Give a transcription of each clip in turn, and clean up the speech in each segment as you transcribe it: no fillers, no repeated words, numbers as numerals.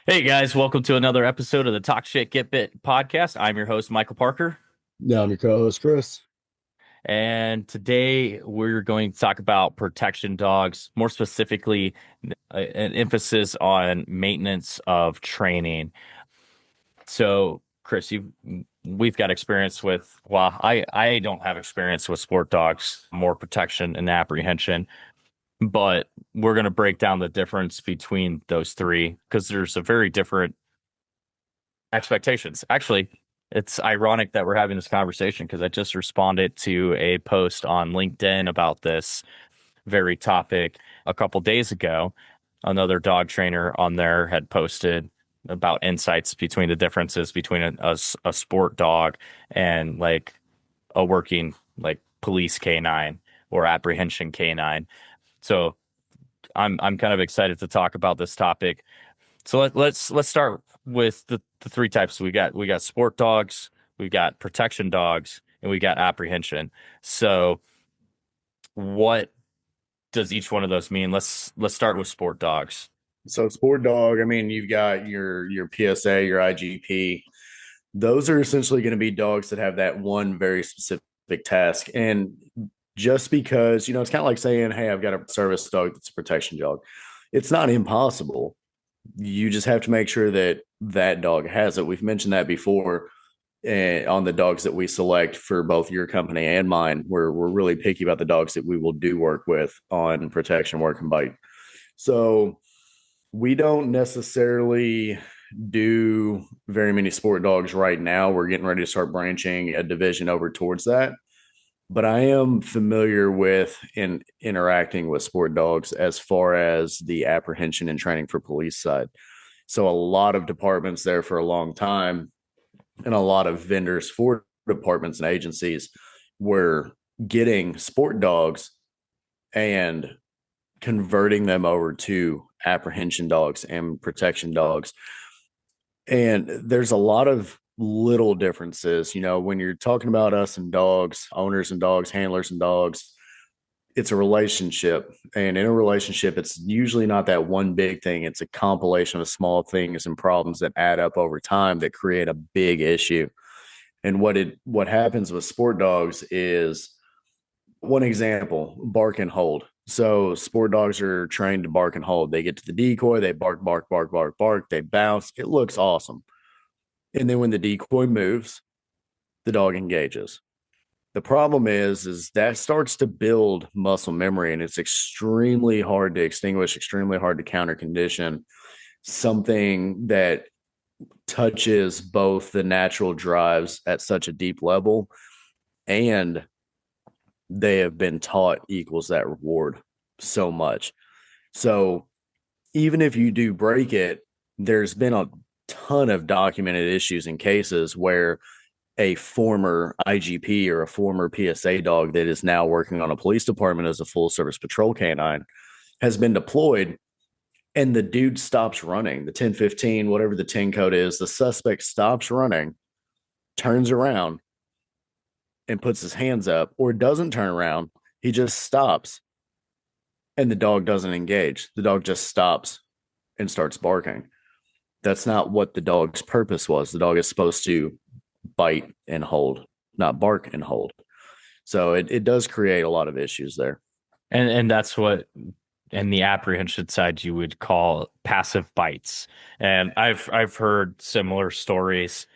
Hey guys, welcome to another episode of the Talk Shit Get Bit podcast. I'm your host, Michael Parker, Yeah, I'm your co-host, Chris. and today we're going to talk about protection dogs, more specifically, an emphasis on maintenance of training. So, Chris, we've got experience with, well, I don't have experience with sport dogs, more protection and apprehension, but we're going to break down the difference between those three because there's a very different expectations. Actually, it's ironic that we're having this conversation because I just responded to a post on LinkedIn about this very topic a couple days ago. Another dog trainer on there had posted about insights between the differences between a sport dog and like a working like police canine or apprehension canine. So I'm kind of excited to talk about this topic. So let's start with the three types we got sport dogs, we got protection dogs, and we got apprehension. So what does each one of those mean? Let's start with sport dogs. So sport dog, I mean, you've got your PSA, your IGP. Those are essentially going to be dogs that have that one very specific task. And just because, it's kind of like saying, hey, I've got a service dog that's a protection dog. It's not impossible. You just have to make sure that that dog has it. We've mentioned that before on the dogs that we select for both your company and mine. We're really picky about the dogs that we will do work with on protection, work, and bite. So we don't necessarily do very many sport dogs right now. We're getting ready to start branching a division over towards that. But I am familiar with in interacting with sport dogs as far as the apprehension and training for police side. So a lot of departments there for a long time and a lot of vendors for departments and agencies were getting sport dogs and converting them over to apprehension dogs and protection dogs. And there's a lot of little differences, when you're talking about us and dogs, owners and dogs, handlers and dogs, it's a relationship. And in a relationship, it's usually not that one big thing. It's a compilation of small things and problems that add up over time that create a big issue. And what happens with sport dogs is one example, bark and hold. So sport dogs are trained to bark and hold. They get to the decoy, they bark, bark, bark, bark, bark, they bounce. It looks awesome. And then when the decoy moves, the dog engages. The problem is that starts to build muscle memory, and it's extremely hard to extinguish, extremely hard to counter condition something that touches both the natural drives at such a deep level, and they have been taught equals that reward so much. So even if you do break it, there's been a ton of documented issues and cases where a former IGP or a former PSA dog that is now working on a police department as a full service patrol canine has been deployed, and the dude stops running. The 1015, whatever the 10 code is, the suspect stops running, turns around, and puts his hands up, or doesn't turn around. He just stops, and the dog doesn't engage. The dog just stops and starts barking. That's not what the dog's purpose was. The dog is supposed to bite and hold, not bark and hold. So it does create a lot of issues there. And that's what in the apprehension side you would call passive bites. And I've heard similar stories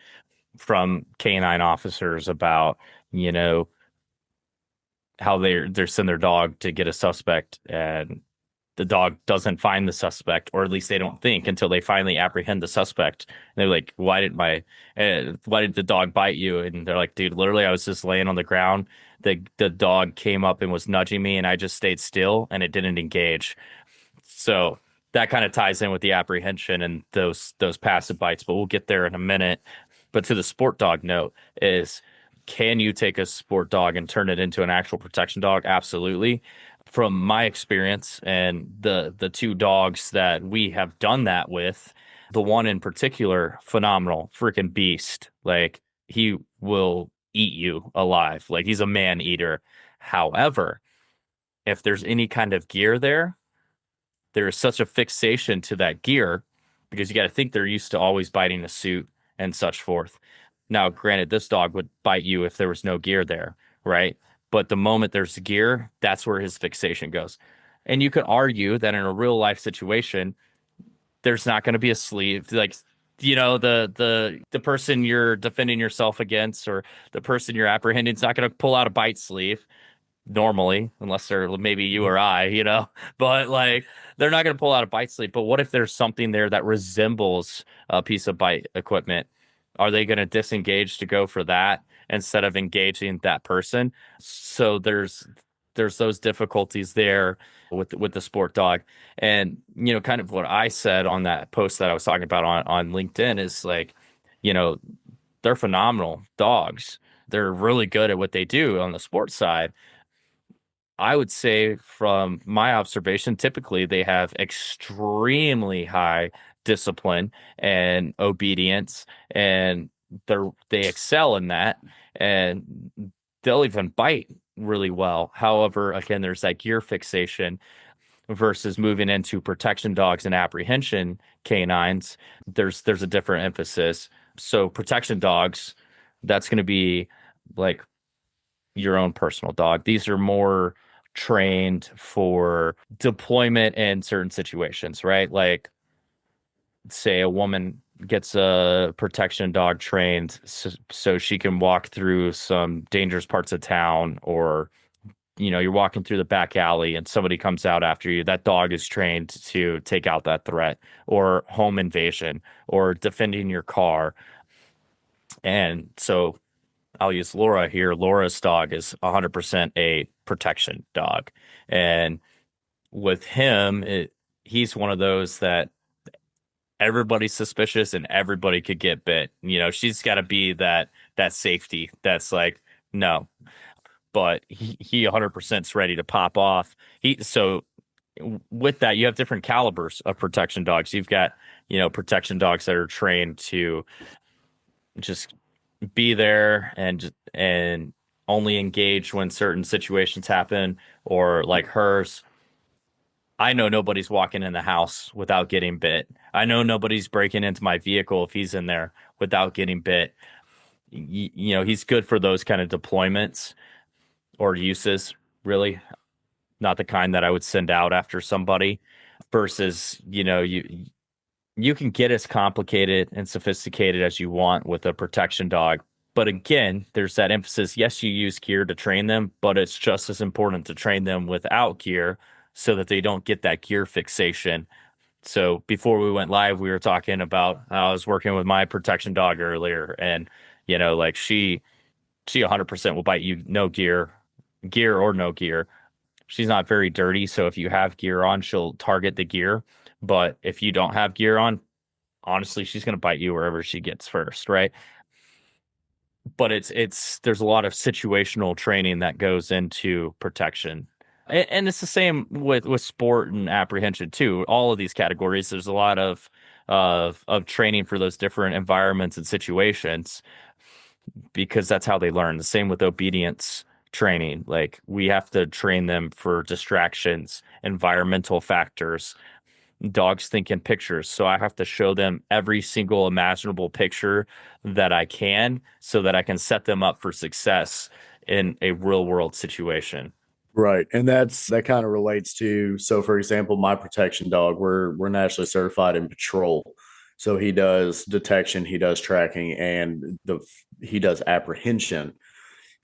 from canine officers about, you know, how they're send their dog to get a suspect and the dog doesn't find the suspect, or at least they don't think until they finally apprehend the suspect. And they're like, why did the dog bite you? And they're like, dude, literally, I was just laying on the ground. The dog came up and was nudging me, and I just stayed still, and it didn't engage. So that kind of ties in with the apprehension and those passive bites, but we'll get there in a minute. But to the sport dog note is, can you take a sport dog and turn it into an actual protection dog? Absolutely. From my experience and the two dogs that we have done that with, the one in particular, phenomenal, freaking beast. Like he will eat you alive. Like he's a man eater. However, if there's any kind of gear there, there is such a fixation to that gear because you got to think they're used to always biting a suit and such forth. Now, granted, this dog would bite you if there was no gear there, right? But the moment there's gear, that's where his fixation goes. And you could argue that in a real life situation, there's not going to be a sleeve. Like, the person you're defending yourself against or the person you're apprehending is not going to pull out a bite sleeve normally, unless they're maybe you or I. But like they're not going to pull out a bite sleeve. But what if there's something there that resembles a piece of bite equipment? Are they going to disengage to go for that instead of engaging that person? So there's those difficulties there with the sport dog. And kind of what I said on that post that I was talking about on LinkedIn is like, you know, they're phenomenal dogs. They're really good at what they do on the sports side. I would say from my observation, typically they have extremely high discipline and obedience, and they excel in that, and they'll even bite really well. However, again, there's that gear fixation versus moving into protection dogs and apprehension canines. There's a different emphasis. So protection dogs, that's going to be like your own personal dog. These are more trained for deployment in certain situations, right? Like, say a woman gets a protection dog trained so she can walk through some dangerous parts of town, or you're walking through the back alley and somebody comes out after you. That dog is trained to take out that threat, or home invasion, or defending your car. And so I'll use Laura here. Laura's dog is 100% a protection dog. And with him, he's one of those that everybody's suspicious and everybody could get bit. She's got to be that safety that's like, no, but he 100% is ready to pop off. So with that, you have different calibers of protection dogs. You've got, protection dogs that are trained to just be there and only engage when certain situations happen, or like hers. I know nobody's walking in the house without getting bit. I know nobody's breaking into my vehicle if he's in there without getting bit. He's good for those kind of deployments or uses, really, not the kind that I would send out after somebody versus, you can get as complicated and sophisticated as you want with a protection dog. But again, there's that emphasis. Yes, you use gear to train them, but it's just as important to train them without gear so that they don't get that gear fixation. So before we went live, we were talking about I was working with my protection dog earlier, and like she 100% will bite you, no gear, gear or no gear. She's not very dirty, so if you have gear on, she'll target the gear. But if you don't have gear on, honestly, she's going to bite you wherever she gets first, right? But there's a lot of situational training that goes into protection. And it's the same with sport and apprehension too. All of these categories, there's a lot of training for those different environments and situations because that's how they learn. The same with obedience training. Like we have to train them for distractions, environmental factors. Dogs think in pictures, so I have to show them every single imaginable picture that I can so that I can set them up for success in a real world situation. Right. And that kind of relates to, so for example, my protection dog, we're nationally certified in patrol. So he does detection, he does tracking, and he does apprehension.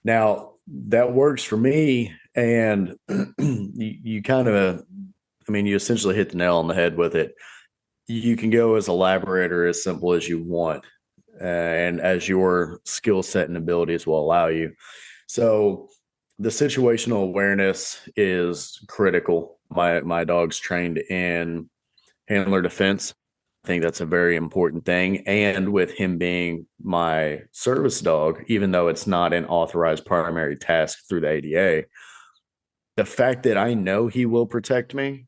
Now that works for me, and you kind of, I mean, you essentially hit the nail on the head with it. You can go as elaborate or as simple as you want, and as your skill set and abilities will allow you. So the situational awareness is critical. My dog's trained in handler defense. I think that's a very important thing. And with him being my service dog, even though it's not an authorized primary task through the ADA, the fact that I know he will protect me,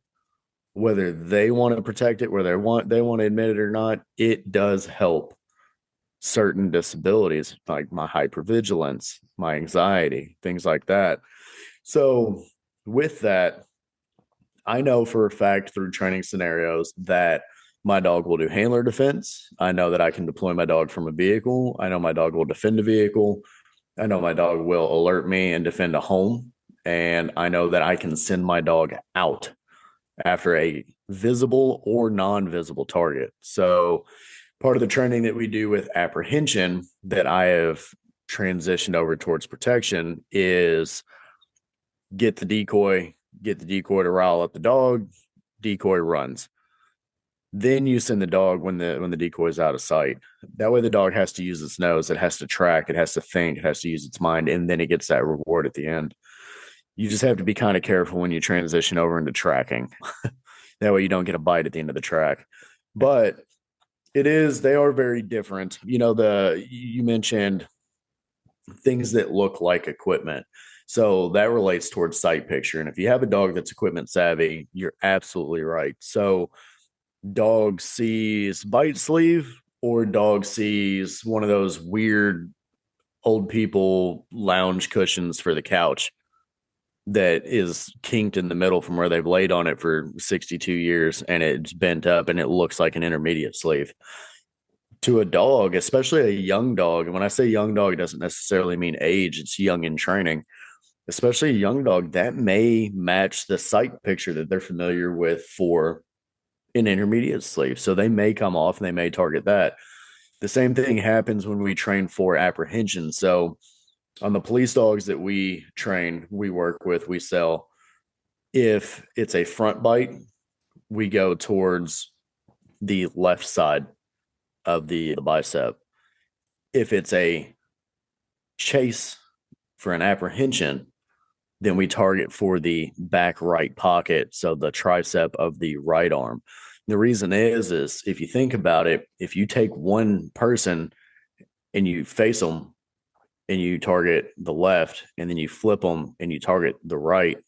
whether they want to protect it, whether they want to admit it or not, it does help certain disabilities like my hypervigilance, my anxiety, things like that. So with that, I know for a fact through training scenarios that My dog will do handler defense. I know that I can deploy my dog from a vehicle. I know my dog will defend a vehicle. I know my dog will alert me and defend a home. And I know that I can send my dog out after a visible or non-visible target. So part of the training that we do with apprehension that I have transitioned over towards protection is get the decoy to rile up the dog, decoy runs. Then you send the dog when the decoy is out of sight. That way the dog has to use its nose, it has to track, it has to think, it has to use its mind, and then it gets that reward at the end. You just have to be kind of careful when you transition over into tracking. That way you don't get a bite at the end of the track. But they are very different. You mentioned things that look like equipment. So that relates towards sight picture. And if you have a dog that's equipment savvy, you're absolutely right. So dog sees bite sleeve or dog sees one of those weird old people lounge cushions for the couch that is kinked in the middle from where they've laid on it for 62 years and it's bent up and it looks like an intermediate sleeve. To a dog, especially a young dog, and when I say young dog, it doesn't necessarily mean age, it's young in training, especially a young dog, that may match the sight picture that they're familiar with for an intermediate sleeve. So they may come off and they may target that. The same thing happens when we train for apprehension. So on the police dogs that we train, we work with, we sell, if it's a front bite, we go towards the left side of the bicep. If it's a chase for an apprehension, then we target for the back right pocket, so the tricep of the right arm. The reason is if you think about it, if you take one person and you face them and you target the left and then you flip them and you target the right,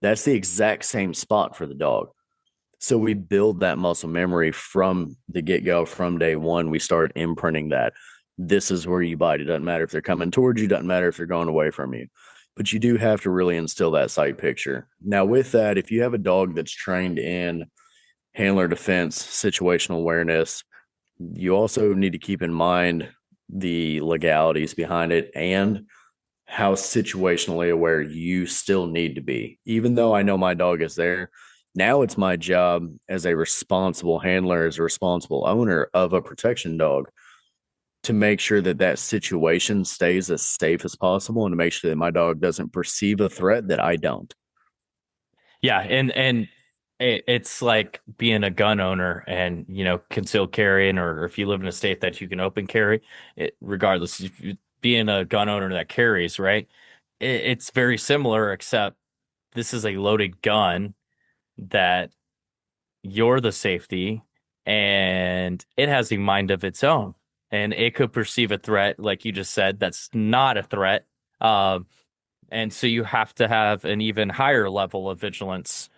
that's the exact same spot for the dog. So we build that muscle memory from the get-go, from day one. We start imprinting that. This is where you bite. It doesn't matter if they're coming towards you, doesn't matter if they're going away from you. But you do have to really instill that sight picture. Now, with that, if you have a dog that's trained in handler defense, situational awareness, you also need to keep in mind the legalities behind it and how situationally aware you still need to be. Even though I know my dog is there, now it's my job as a responsible handler, as a responsible owner of a protection dog, to make sure that that situation stays as safe as possible and to make sure that my dog doesn't perceive a threat that I don't. Yeah, and it's like being a gun owner and concealed carrying, or if you live in a state that you can open carry, regardless, if you, being a gun owner that carries, right? It's very similar, except this is a loaded gun that you're the safety, and it has a mind of its own, and it could perceive a threat, like you just said, that's not a threat. Um, and so you have to have an even higher level of vigilance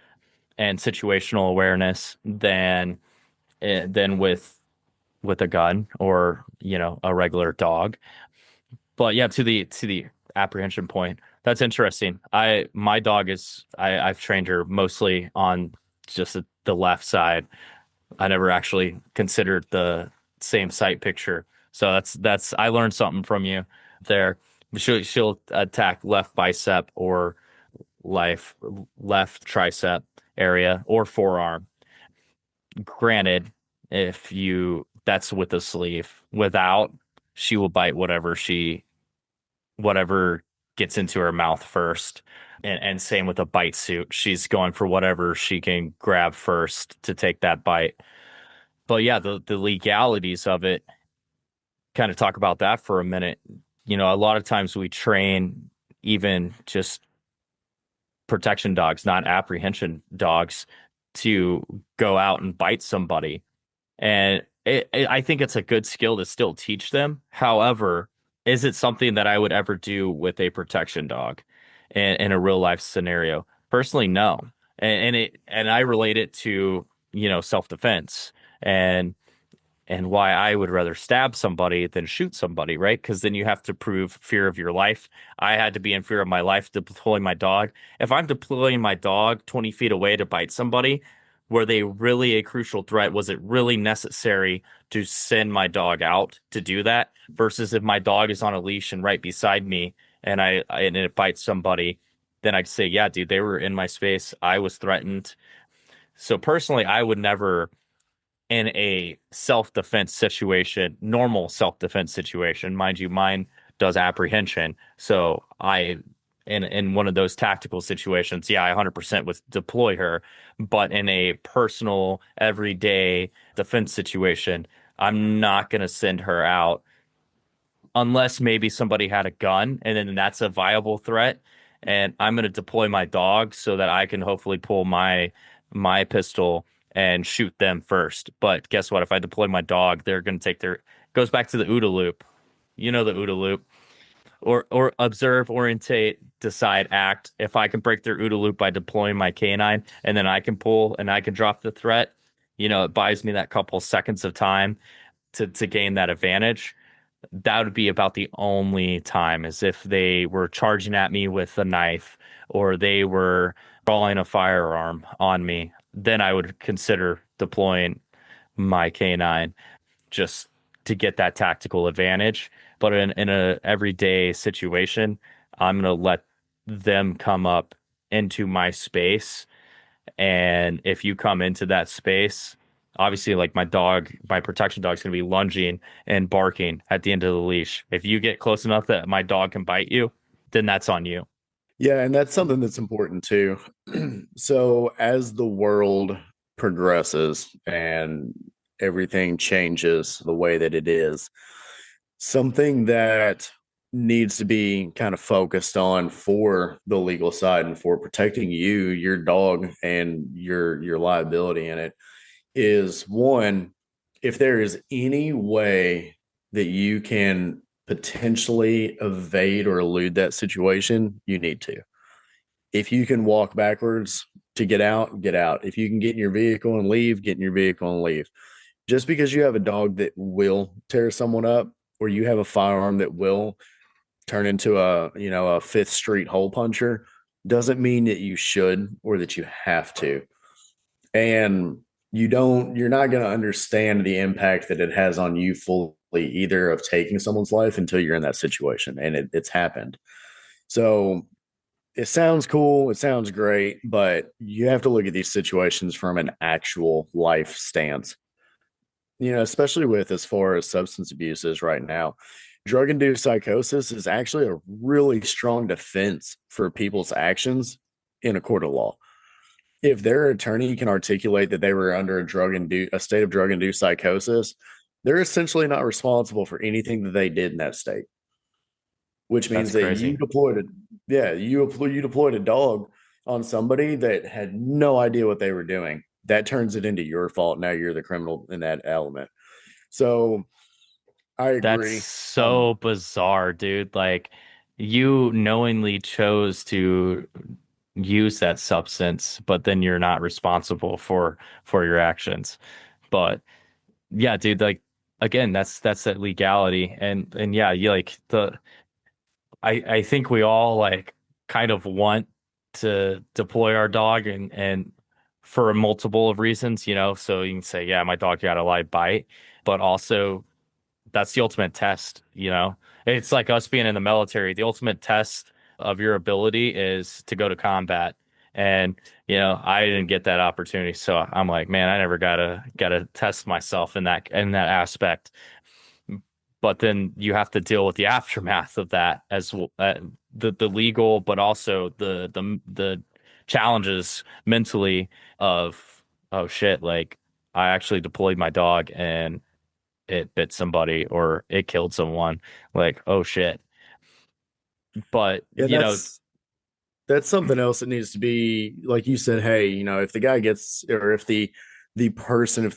and situational awareness than with a gun or a regular dog. But yeah, to the apprehension point, that's interesting. My dog I've trained her mostly on just the left side. I never actually considered the same sight picture. So that's I learned something from you there. She'll attack left bicep or life left tricep area or forearm. Granted, if you that's with the sleeve. Without, she will bite whatever gets into her mouth first. And same with a bite suit. She's going for whatever she can grab first to take that bite. But yeah, the legalities of it, kind of talk about that for a minute. A lot of times we train even just protection dogs, not apprehension dogs, to go out and bite somebody. And I think it's a good skill to still teach them. However, is it something that I would ever do with a protection dog in a real life scenario? Personally, no. And I relate it to, self-defense and why I would rather stab somebody than shoot somebody, right? Because then you have to prove fear of your life. I had to be in fear of my life to deploy my dog. If I'm deploying my dog 20 feet away to bite somebody, Were they really a crucial threat? Was it really necessary to send my dog out to do that? Versus if my dog is on a leash and right beside me and it bites somebody, then I'd say, yeah, dude, they were in my space. I was threatened. So personally, I would never in a self-defense situation, normal self-defense situation, mind you, mine does apprehension. So in one of those tactical situations, yeah, I 100% would deploy her. But in a personal, everyday defense situation, I'm not going to send her out unless maybe somebody had a gun and then that's a viable threat. And I'm going to deploy my dog so that I can hopefully pull my pistol and shoot them first. But guess what? If I deploy my dog, they're going to take their goes back to the OODA loop. You know the OODA loop. Or observe, orientate, decide, act. If I can break their OODA loop by deploying my canine and then I can pull and I can drop the threat, it buys me that couple seconds of time to gain that advantage. That would be about the only time as if they were charging at me with a knife or they were drawing a firearm on me. Then I would consider deploying my canine just to get that tactical advantage. But in a everyday situation, I'm gonna let them come up into my space and if you come into that space, obviously, like my protection dog's going to be lunging and barking at the end of the leash. If you get close enough that my dog can bite you, then that's on you. Yeah, and that's something that's important too. So as the world progresses and everything changes the way that it is, something that needs to be kind of focused on for the legal side and for protecting you, your dog, and your liability in it is one, if there is any way that you can potentially evade or elude that situation, you need to. If you can walk backwards to get out, get out. If you can get in your vehicle and leave, get in your vehicle and leave. Just because you have a dog that will tear someone up or you have a firearm that will turn into a Fifth Street hole puncher doesn't mean that you should or that you have to. And you're not going to understand the impact that it has on you fully either of taking someone's life until you're in that situation and it's happened. So it sounds cool, it sounds great, but you have to look at these situations from an actual life stance. Especially with as far as substance abuse is right now. Drug induced psychosis is actually a really strong defense for people's actions in a court of law. If their attorney can articulate that they were under a state of drug induced psychosis, they're essentially not responsible for anything that they did in that state. Which That's means that crazy. you deployed a dog on somebody that had no idea what they were doing. That turns it into your fault. Now you're the criminal in that element. So I That's agree. so bizarre, dude. Like you knowingly chose to use that substance, but then you're not responsible for your actions. But yeah, dude, like again, that's that legality and yeah, you like the I think we all like kind of want to deploy our dog and for a multiple of reasons, so you can say, yeah, my dog got a live bite, but also that's the ultimate test. It's like us being in the military. The ultimate test of your ability is to go to combat. And, I didn't get that opportunity. So I'm like, man, I never gotta test myself in that aspect. But then you have to deal with the aftermath of that as well, the legal, but also the challenges mentally of, oh shit, like I actually deployed my dog and it bit somebody or it killed someone. Like, oh shit. But, Yeah, that's something else that needs to be like you said. Hey, if the guy gets or if the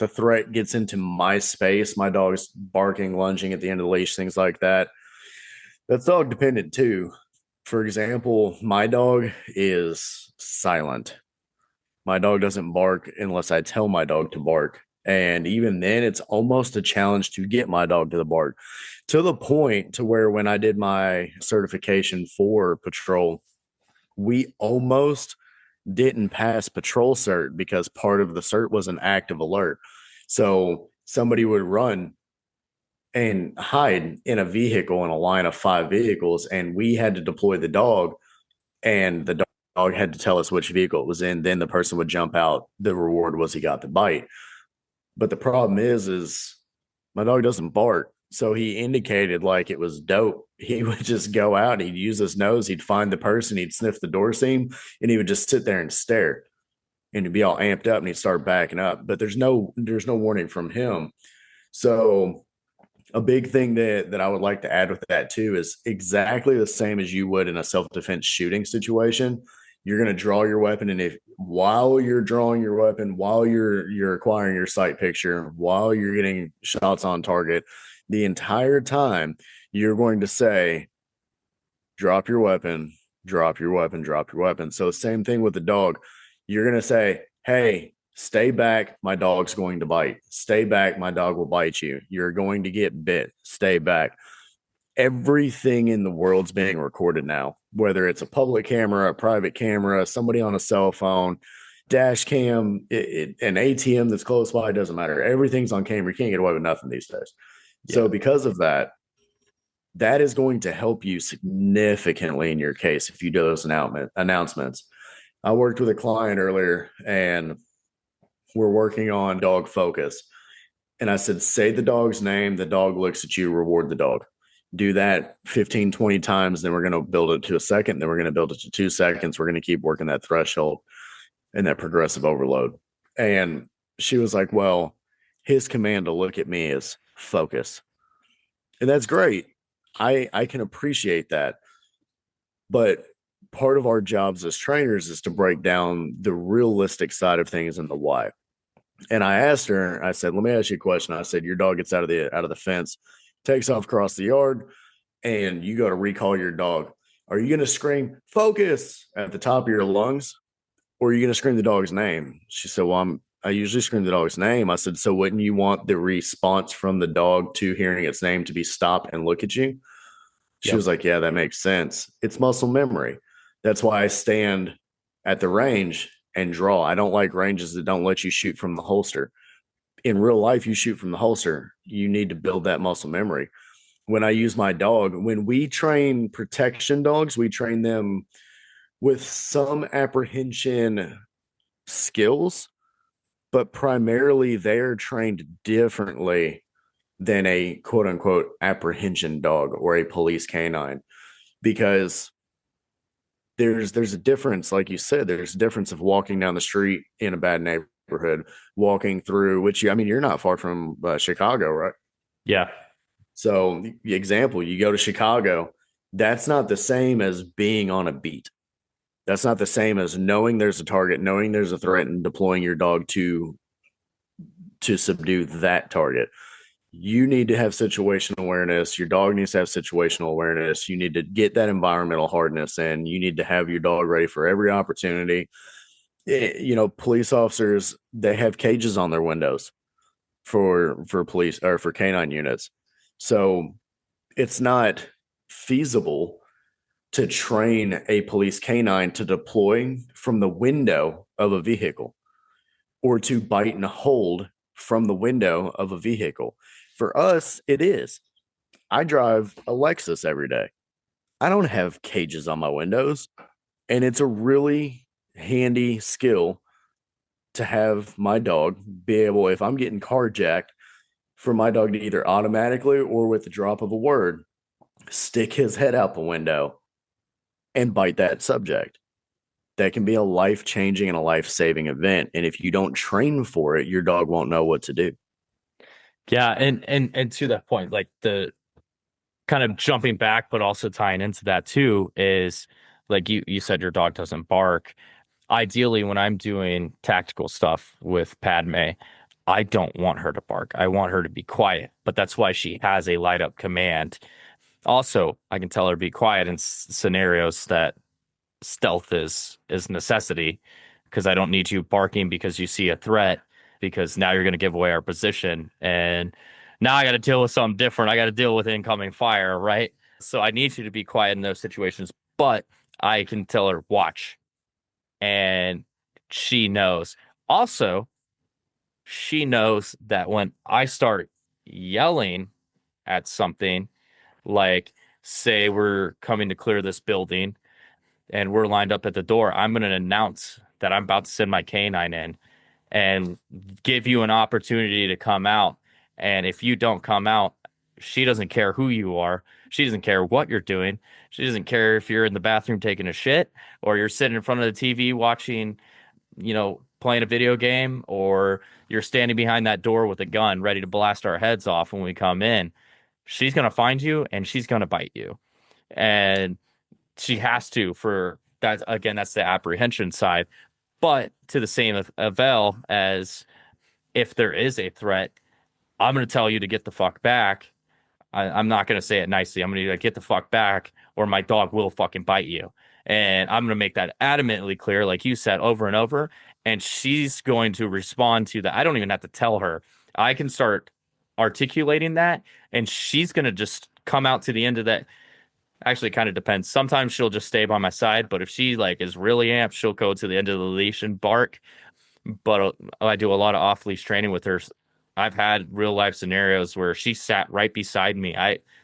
threat gets into my space, my dog's barking, lunging at the end of the leash, things like that. That's dog dependent too. For example, my dog is silent. My dog doesn't bark unless I tell my dog to bark. And even then, it's almost a challenge to get my dog to the bark to the point to where when I did my certification for patrol, we almost didn't pass patrol cert because part of the cert was an active alert. So somebody would run and hide in a vehicle in a line of five vehicles, and we had to deploy the dog, and the dog had to tell us which vehicle it was in. Then the person would jump out. The reward was he got the bite. But the problem is my dog doesn't bark. So he indicated like it was dope. He would just go out, he'd use his nose, he'd find the person, he'd sniff the door seam, and he would just sit there and stare. And he'd be all amped up and he'd start backing up. But there's no warning from him. So a big thing that I would like to add with that too is exactly the same as you would in a self-defense shooting situation. You're going to draw your weapon, and if while you're drawing your weapon, while you're acquiring your sight picture, while you're getting shots on target, the entire time you're going to say, drop your weapon, drop your weapon, drop your weapon. So same thing with the dog. You're going to say, hey, stay back, my dog's going to bite. Stay back, my dog will bite you. You're going to get bit. Stay back. Everything in the world's being recorded now, whether it's a public camera, a private camera, somebody on a cell phone, dash cam, an ATM that's close by, it doesn't matter. Everything's on camera. You can't get away with nothing these days. Yeah. So because of that, that is going to help you significantly in your case if you do those announcements. I worked with a client earlier, and we're working on dog focus. And I said, say the dog's name, the dog looks at you, reward the dog. Do that 15, 20 times. Then we're going to build it to a second. Then we're going to build it to 2 seconds. We're going to keep working that threshold and that progressive overload. And she was like, well, his command to look at me is focus. And that's great. I can appreciate that. But part of our jobs as trainers is to break down the realistic side of things and the why. And I asked her, I said, let me ask you a question. I said, your dog gets out of the fence, takes off across the yard, and you go to recall your dog. Are you going to scream focus at the top of your lungs, or are you going to scream the dog's name? She said, well, I usually scream the dog's name. I said, so wouldn't you want the response from the dog to hearing its name to be stop and look at you? She Yep. was like, yeah, that makes sense. It's muscle memory. That's why I stand at the range and draw. I don't like ranges that don't let you shoot from the holster. In real life, you shoot from the holster. You need to build that muscle memory. When I use my dog, when we train protection dogs, we train them with some apprehension skills, but primarily they're trained differently than a quote unquote apprehension dog or a police canine, because there's a difference. Like you said, there's a difference of walking down the street in a bad neighborhood, walking through, which I mean, you're not far from Chicago, right? Yeah. So the example, you go to Chicago, that's not the same as being on a beat. That's not the same as knowing there's a target, knowing there's a threat, and deploying your dog to subdue that target. You need to have situational awareness. Your dog needs to have situational awareness. You need to get that environmental hardness, and you need to have your dog ready for every opportunity. Police officers, they have cages on their windows for police or for canine units. So it's not feasible to train a police canine to deploy from the window of a vehicle or to bite and hold from the window of a vehicle. For us, it is. I drive a Lexus every day. I don't have cages on my windows. And it's a really handy skill to have my dog be able, if I'm getting carjacked, for my dog to either automatically or with the drop of a word, stick his head out the window and bite that subject. That can be a life changing and a life saving event. And if you don't train for it, your dog won't know what to do. Yeah, and to that point, like the kind of jumping back, but also tying into that too, is like you said your dog doesn't bark. Ideally, when I'm doing tactical stuff with Padme, I don't want her to bark. I want her to be quiet, but that's why she has a light up command. Also, I can tell her to be quiet in scenarios that stealth is necessity, because I don't need you barking because you see a threat, because now you're going to give away our position, and now I got to deal with something different. I got to deal with incoming fire, right? So I need you to be quiet in those situations, but I can tell her watch. and she knows. Also, she knows that when I start yelling at something, like say we're coming to clear this building and we're lined up at the door, I'm going to announce that I'm about to send my canine in and give you an opportunity to come out. And if you don't come out, she doesn't care who you are. She doesn't care what you're doing. She doesn't care if you're in the bathroom taking a shit or you're sitting in front of the TV watching, playing a video game, or you're standing behind that door with a gun ready to blast our heads off when we come in. She's going to find you and she's going to bite you. And she has to for that. Again, that's the apprehension side. But to the same avail as if there is a threat, I'm going to tell you to get the fuck back. I'm not going to say it nicely. I'm going to get the fuck back, or my dog will fucking bite you. And I'm going to make that adamantly clear, like you said, over and over. And she's going to respond to that. I don't even have to tell her. I can start articulating that, and she's going to just come out to the end of that. Actually, it kind of depends. Sometimes she'll just stay by my side, but if she like is really amped, she'll go to the end of the leash and bark. But I do a lot of off leash training with her. I've had real life scenarios where she sat right beside me.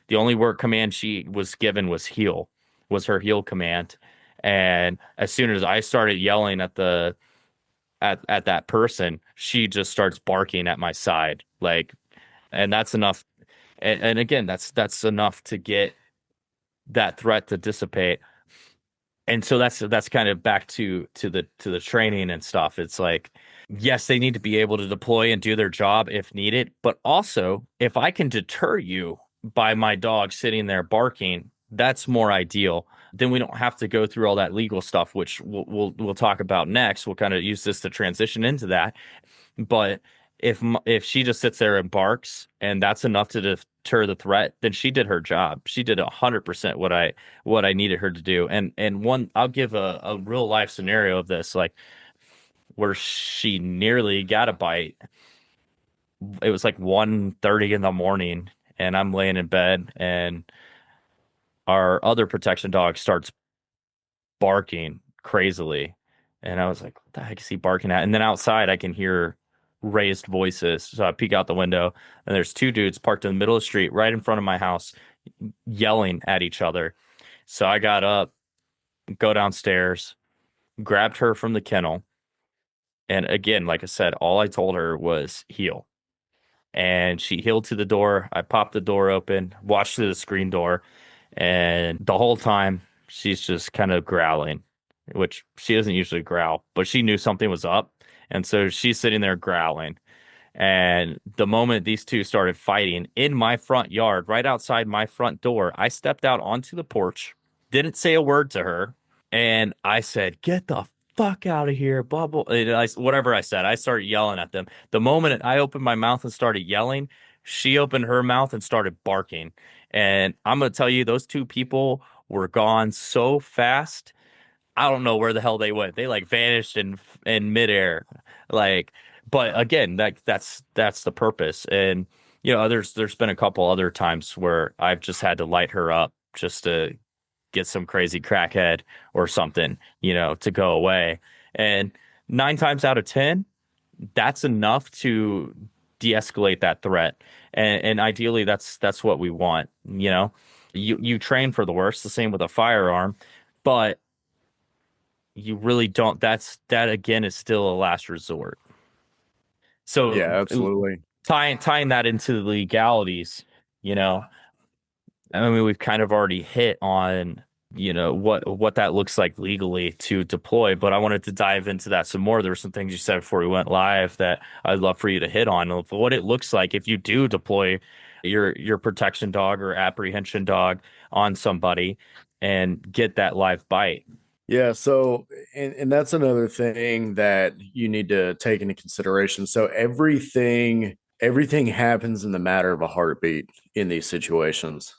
The only word command she was given was heel, was her heel command. And as soon as I started yelling at that person, she just starts barking at my side. Like, and that's enough. And again, that's enough to get that threat to dissipate. And so that's kind of back to the training and stuff. It's like, yes, they need to be able to deploy and do their job if needed, but also if I can deter you by my dog sitting there barking, that's more ideal. Then we don't have to go through all that legal stuff, which we'll talk about next. We'll kind of use this to transition into that. But if she just sits there and barks and that's enough to deter the threat, then she did her job. She did 100% what I needed her to do. And one, I'll give a real life scenario of this, like where she nearly got a bite. It was like 1:30 in the morning, and I'm laying in bed, and our other protection dog starts barking crazily. And I was like, what the heck is he barking at? And then outside, I can hear raised voices. So I peek out the window, and there's two dudes parked in the middle of the street right in front of my house yelling at each other. So I got up, go downstairs, grabbed her from the kennel. And again, like I said, all I told her was heel. And she heeled to the door. I popped the door open, watched through the screen door, and the whole time she's just kind of growling, which she doesn't usually growl, but she knew something was up. And so she's sitting there growling. And the moment these two started fighting in my front yard, right outside my front door, I stepped out onto the porch, didn't say a word to her, and I said, "Get the fuck out of here," blah blah. And whatever I said, I started yelling at them. The moment I opened my mouth and started yelling, she opened her mouth and started barking. And I'm gonna tell you, those two people were gone so fast. I don't know where the hell they went. They like vanished in midair. Like, but again, that's the purpose. And there's been a couple other times where I've just had to light her up just to get some crazy crackhead or something, to go away. And 9 times out of 10, that's enough to de-escalate that threat. And ideally that's what we want, You train for the worst, the same with a firearm, but you really don't. That again is still a last resort. So Yeah, absolutely. tying that into the legalities, you know, I mean, we've kind of already hit on, what that looks like legally to deploy, but I wanted to dive into that some more. There were some things you said before we went live that I'd love for you to hit on of what it looks like if you do deploy your protection dog or apprehension dog on somebody and get that live bite. Yeah, so and that's another thing that you need to take into consideration. So everything happens in the matter of a heartbeat in these situations,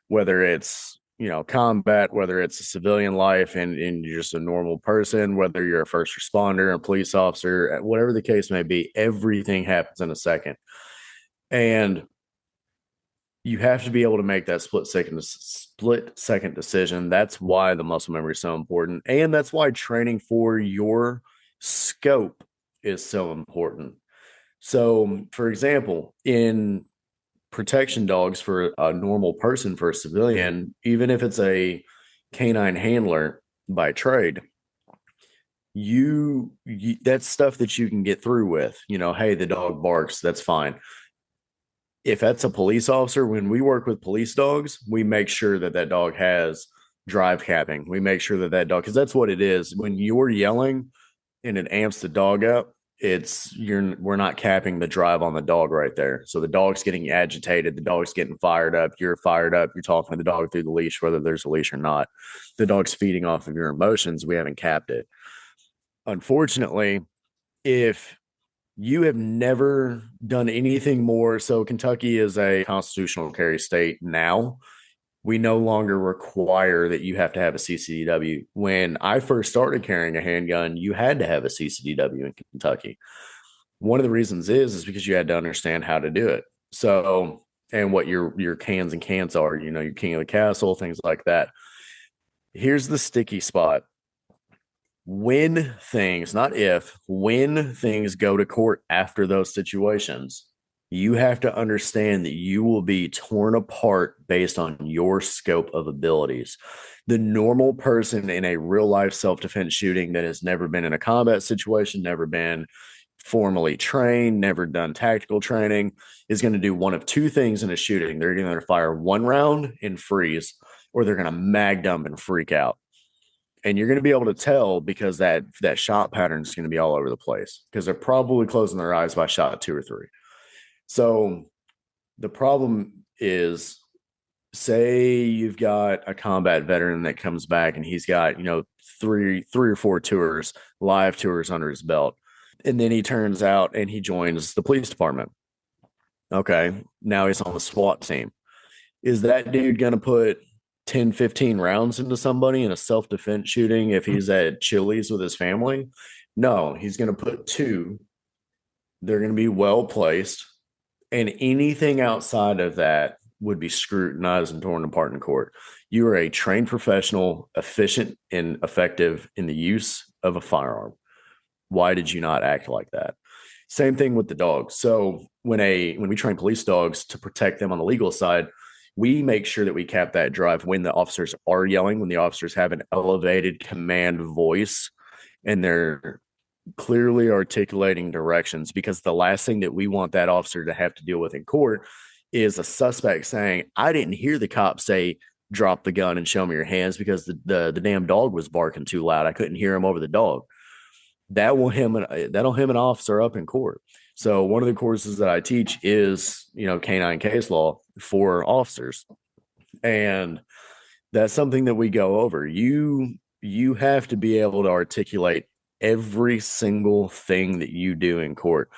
whether it's combat, whether it's a civilian life and you're just a normal person, whether you're a first responder, a police officer, whatever the case may be, everything happens in a second. And you have to be able to make that split second decision. That's why the muscle memory is so important. And that's why training for your scope is so important. So, for example, in protection dogs for a normal person, for a civilian, even if it's a canine handler by trade, you that's stuff that you can get through with. Hey, the dog barks, that's fine. If that's a police officer, when we work with police dogs, we make sure that that dog has drive capping. We make sure that that dog, because that's what it is. When you're yelling and it amps the dog up, we're not capping the drive on the dog right there. So the dog's getting agitated, the dog's getting fired up, you're fired up, you're talking to the dog through the leash, whether there's a leash or not. The dog's feeding off of your emotions. We haven't capped it. Unfortunately, if you have never done anything more, so Kentucky is a constitutional carry state now. We no longer require that you have to have a CCDW. When I first started carrying a handgun, you had to have a CCDW in Kentucky. One of the reasons is because you had to understand how to do it. So, and what your cans and cans are, your king of the castle, things like that. Here's the sticky spot. When things, not if, when things go to court after those situations, you have to understand that you will be torn apart based on your scope of abilities. The normal person in a real life self defense shooting that has never been in a combat situation, never been formally trained, never done tactical training, is going to do one of two things in a shooting. They're going to fire one round and freeze, or they're going to mag dump and freak out. And you're going to be able to tell because that shot pattern is going to be all over the place because they're probably closing their eyes by shot two or three. So the problem is, say you've got a combat veteran that comes back and he's got, three or four tours, live tours under his belt. And then he turns out and he joins the police department. Okay. Now he's on the SWAT team. Is that dude going to put 10, 15 rounds into somebody in a self-defense shooting if he's at Chili's with his family? No, he's going to put two. They're going to be well placed. And anything outside of that would be scrutinized and torn apart in court. You are a trained professional, efficient and effective in the use of a firearm. Why did you not act like that? Same thing with the dogs. So when we train police dogs to protect them on the legal side, we make sure that we cap that drive when the officers are yelling, when the officers have an elevated command voice and they're clearly articulating directions, because the last thing that we want that officer to have to deal with in court is a suspect saying, I didn't hear the cop say, drop the gun and show me your hands because the damn dog was barking too loud. I couldn't hear him over the dog. That'll hem an officer up in court. So one of the courses that I teach is, canine case law for officers. And that's something that we go over. You have to be able to articulate every single thing that you do in court.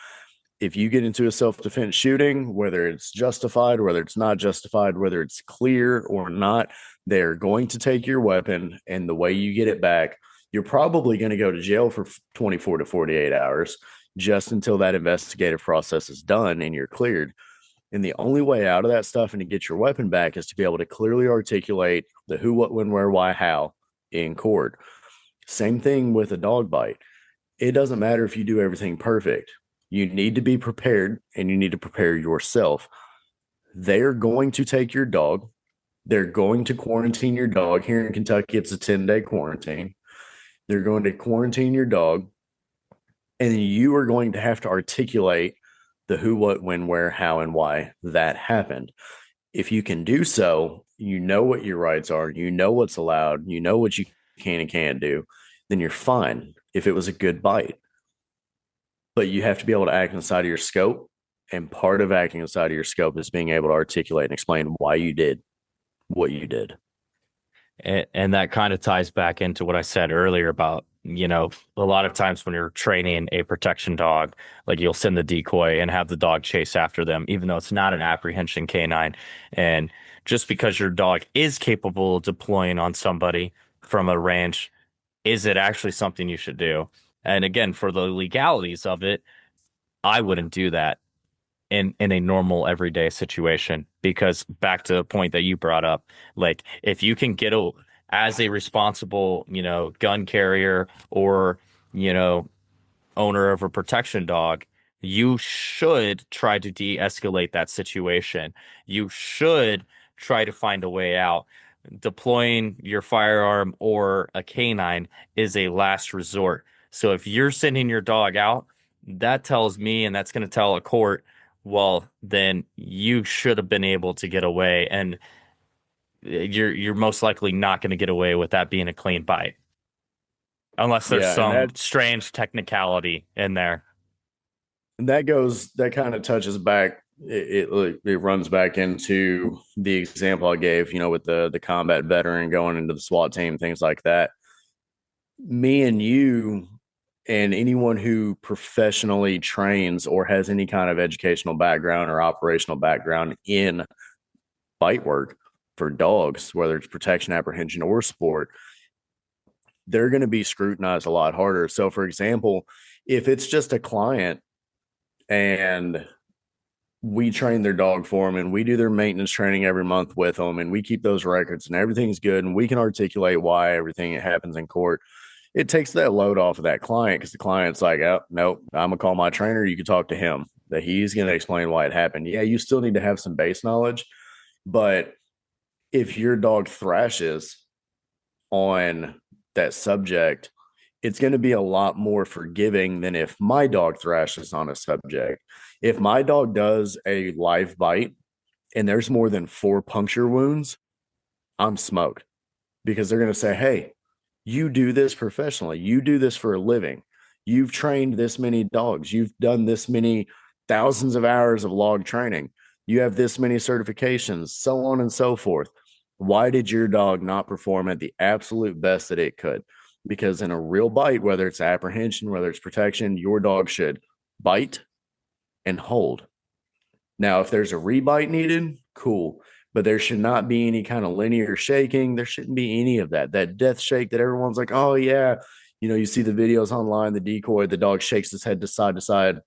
If you get into a self-defense shooting, whether it's justified, whether it's not justified, whether it's clear or not, they're going to take your weapon, and the way you get it back, you're probably going to go to jail for 24 to 48 hours just until that investigative process is done and you're cleared. And the only way out of that stuff and to get your weapon back is to be able to clearly articulate the who, what, when, where, why, how in court. Same thing with a dog bite. It doesn't matter if you do everything perfect. You need to be prepared and you need to prepare yourself. They're going to take your dog. They're going to quarantine your dog. Here in Kentucky, it's a 10-day quarantine. They're going to quarantine your dog. And you are going to have to articulate the who, what, when, where, how, and why that happened. If you can do so, you know what your rights are, you know what's allowed, you know what you can and can't do, then you're fine if it was a good bite. But you have to be able to act inside of your scope. And part of acting inside of your scope is being able to articulate and explain why you did what you did. And that kind of ties back into what I said earlier about, a lot of times when you're training a protection dog, like you'll send the decoy and have the dog chase after them, even though it's not an apprehension canine. And just because your dog is capable of deploying on somebody from a range, is it actually something you should do? And again, for the legalities of it, I wouldn't do that in a normal everyday situation. Because back to the point that you brought up, like if you can get a as a responsible, gun carrier or, you know, owner of a protection dog, you should try to de-escalate that situation. You should try to find a way out. Deploying your firearm or a canine is a last resort. So if you're sending your dog out, that tells me, and that's going to tell a court, well, then you should have been able to get away, and you're most likely not going to get away with that being a clean bite, unless there's Yeah, and some strange technicality in there. that kind of touches back. It runs back into the example I gave, with the combat veteran going into the SWAT team, things like that. Me and you and anyone who professionally trains or has any kind of educational background or operational background in bite work for dogs, whether it's protection, apprehension, or sport, they're going to be scrutinized a lot harder. So, for example, if it's just a client and we train their dog for them and we do their maintenance training every month with them and we keep those records and everything's good and we can articulate why everything happens in court, it takes that load off of that client because the client's like, oh, no, I'm going to call my trainer. You can talk to him that he's going to explain why it happened. Yeah, you still need to have some base knowledge, but if your dog thrashes on that subject, it's going to be a lot more forgiving than if my dog thrashes on a subject. If my dog does a live bite and there's more than 4 puncture wounds, I'm smoked because they're going to say, hey, you do this professionally. You do this for a living. You've trained this many dogs. You've done this many thousands of hours of log training. You have this many certifications, so on and so forth. Why did your dog not perform at the absolute best that it could? Because in a real bite, whether it's apprehension, whether it's protection, your dog should bite and hold. Now, if there's a rebite needed, cool. But there should not be any kind of linear shaking. There shouldn't be any of that. That death shake that everyone's like, oh, yeah. You see the videos online, the decoy, the dog shakes his head to side,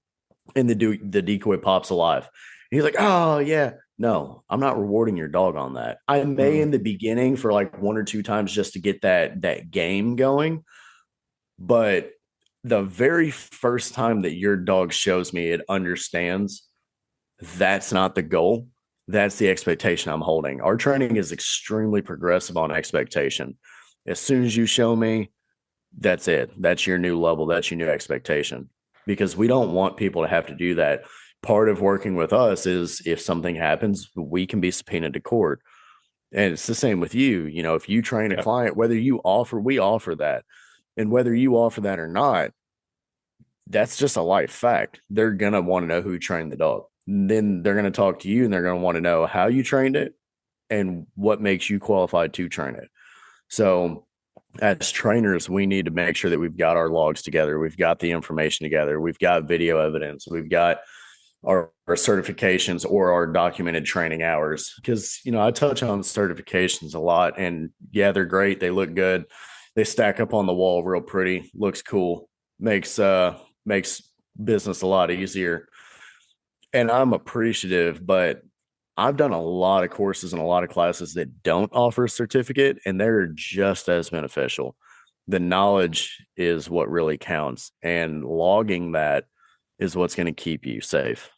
and the decoy pops alive. And he's like, oh, yeah. No, I'm not rewarding your dog on that. I may Mm. in the beginning for like 1 or 2 times just to get that game going. But the very first time that your dog shows me it understands, that's not the goal. That's the expectation I'm holding. Our training is extremely progressive on expectation. As soon as you show me, that's it. That's your new level. That's your new expectation. Because we don't want people to have to do that. Part of working with us is if something happens, we can be subpoenaed to court. And it's the same with you. If you train a Yep. client, whether we offer that. And whether you offer that or not, that's just a life fact. They're going to want to know who trained the dog. And then they're going to talk to you and they're going to want to know how you trained it and what makes you qualified to train it. So, as trainers, we need to make sure that we've got our logs together. We've got the information together. We've got video evidence. We've got our certifications or our documented training hours. Because, I touch on certifications a lot. And yeah, they're great. They look good. They stack up on the wall real pretty. Looks cool. Makes business a lot easier. And I'm appreciative, but I've done a lot of courses and a lot of classes that don't offer a certificate, and they're just as beneficial. The knowledge is what really counts, and logging that is what's going to keep you safe.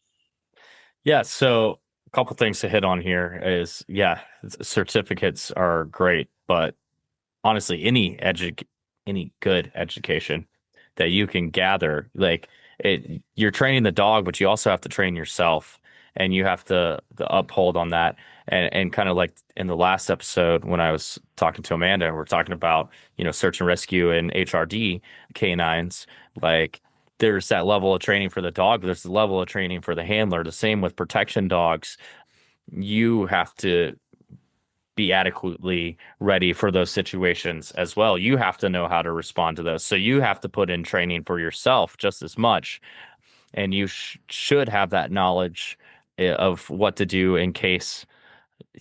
Yeah, so a couple things to hit on here is, yeah, certificates are great, but honestly, any good education that you can gather, like you're training the dog, but you also have to train yourself, and you have to uphold on that. And kind of like in the last episode when I was talking to Amanda, we're talking about, search and rescue and HRD canines, like there's that level of training for the dog, but there's the level of training for the handler. The same with protection dogs. You have to be adequately ready for those situations as well. You have to know how to respond to those. So you have to put in training for yourself just as much. And you should have that knowledge of what to do in case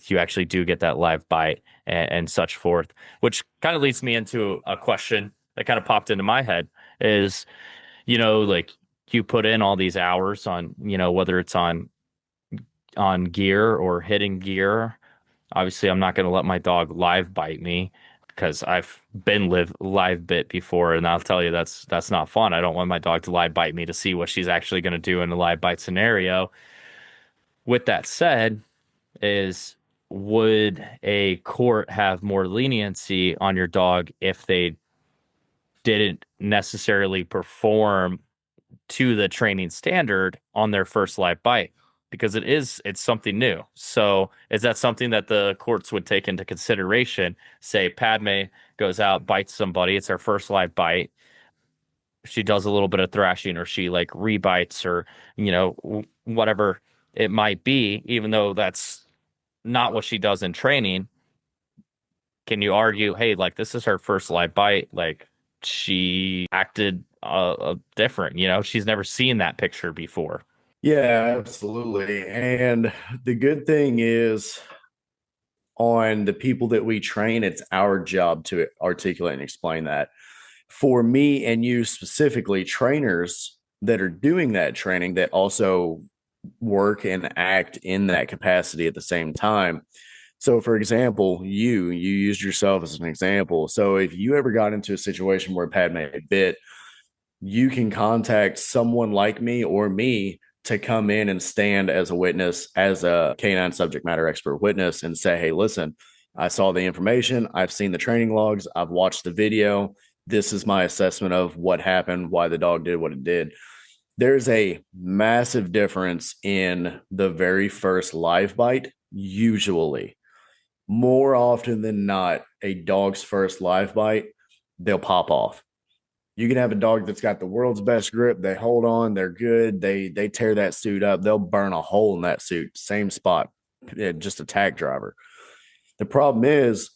you actually do get that live bite and such forth, which kind of leads me into a question that kind of popped into my head is, like you put in all these hours on, whether it's on on gear or hitting gear. Obviously, I'm not going to let my dog live bite me because I've been live bit before, and I'll tell you that's not fun. I don't want my dog to live bite me to see what she's actually going to do in a live bite scenario. With that said, is would a court have more leniency on your dog if they didn't necessarily perform to the training standard on their first live bite? Because it's something new. So is that something that the courts would take into consideration? Say Padme goes out, bites somebody, it's her first live bite. She does a little bit of thrashing, or she like rebites, or whatever it might be, even though that's not what she does in training. Can you argue, hey, like this is her first live bite, like she acted different, she's never seen that picture before. Yeah, absolutely. And the good thing is, on the people that we train, it's our job to articulate and explain that. For me and you specifically, trainers that are doing that training that also work and act in that capacity at the same time. So, for example, you used yourself as an example. So, if you ever got into a situation where Padme bit, you can contact someone like me or me to come in and stand as a witness, as a canine subject matter expert witness, and say, hey, listen, I saw the information, I've seen the training logs, I've watched the video. This is my assessment of what happened, why the dog did what it did. There's a massive difference in the very first live bite, usually. More often than not, a dog's first live bite, they'll pop off. You can have a dog that's got the world's best grip. They hold on, they're good. They tear that suit up. They'll burn a hole in that suit, same spot, just a tack driver. The problem is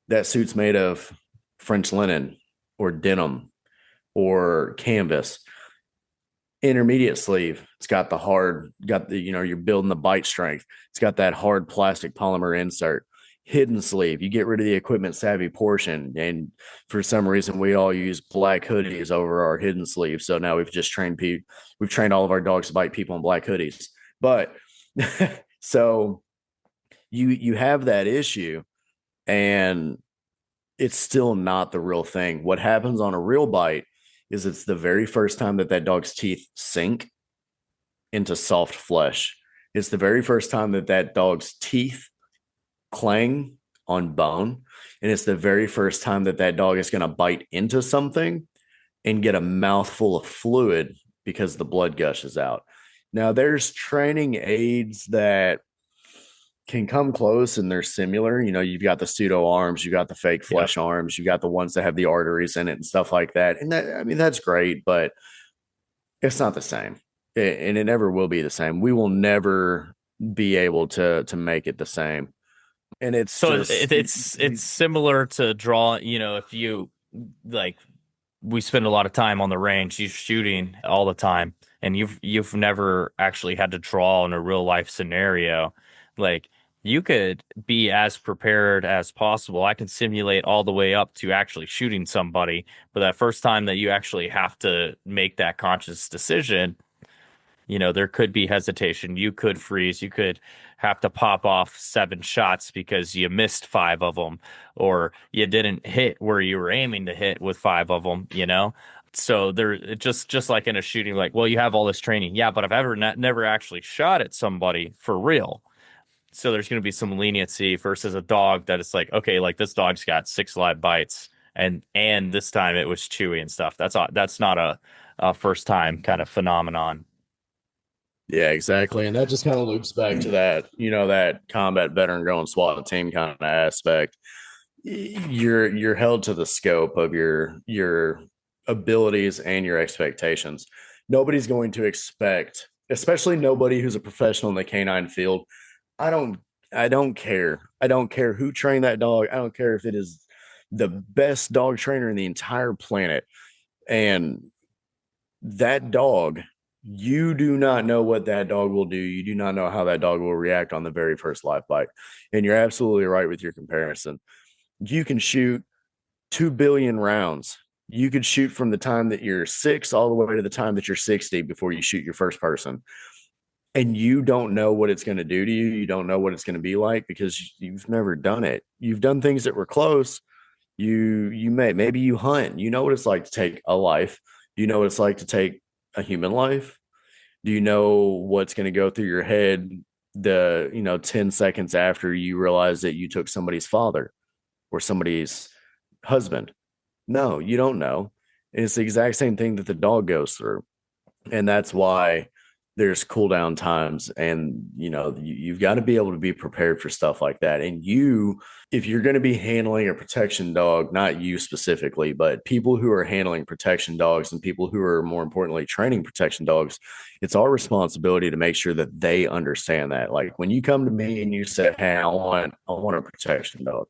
that suit's made of French linen or denim or canvas. Intermediate sleeve, it's got the hard, got the, you're building the bite strength. It's got that hard plastic polymer insert. Hidden sleeve, you get rid of the equipment savvy portion. And for some reason, we all use black hoodies over our hidden sleeve. So now we've trained all of our dogs to bite people in black hoodies. But so you have that issue, and it's still not the real thing. What happens on a real bite is it's the very first time that that dog's teeth sink into soft flesh. It's the very first time that that dog's teeth clang on bone. And it's the very first time that that dog is going to bite into something and get a mouthful of fluid because the blood gushes out. Now, there's training aids that can come close and they're similar. You've got the pseudo arms, you got the fake Yeah. flesh arms, you got the ones that have the arteries in it and stuff like that. And that, I mean, that's great, but it's not the same. And it never will be the same. We will never be able to make it the same. And it's So just it's similar to draw, if you like we spend a lot of time on the range, you're shooting all the time, and you've never actually had to draw in a real life scenario. Like you could be as prepared as possible. I can simulate all the way up to actually shooting somebody, but that first time that you actually have to make that conscious decision, there could be hesitation. You could freeze. You could have to pop off 7 shots because you missed 5 of them, or you didn't hit where you were aiming to hit with 5 of them. So there, just like in a shooting, like, well, you have all this training. Yeah, but I've never actually shot at somebody for real. So there's going to be some leniency versus a dog that it's like, okay, like this dog's got 6 live bites, and this time it was chewy and stuff. That's not a first time kind of phenomenon. yeah, exactly. And that just kind of loops back to that, that combat veteran going SWAT team kind of aspect. You're held to the scope of your abilities and your expectations. Nobody's going to expect, especially nobody who's a professional in the canine field. I don't I don't care. I don't care who trained that dog. I don't care if it is the best dog trainer in the entire planet. And that dog, you do not know what that dog will do. You do not know how that dog will react on the very first live bite. And you're absolutely right with your comparison. You can shoot 2 billion rounds. You could shoot from the time that you're 6 all the way to the time that you're 60 before you shoot your first person. and you don't know what it's going to do to you. You don't know what it's going to be like because you've never done it. You've done things that were close. Maybe you hunt. You know what it's like to take a life. Do you know what it's like to take a human life? Do you know what's going to go through your head 10 seconds after you realize that you took somebody's father or somebody's husband? No, you don't know. And it's the exact same thing that the dog goes through. And that's why there's cool down times, and you've got to be able to be prepared for stuff like that. And if you're going to be handling a protection dog, not you specifically, but people who are handling protection dogs and people who are more importantly training protection dogs, it's our responsibility to make sure that they understand that. Like when you come to me and you say, hey, I want a protection dog,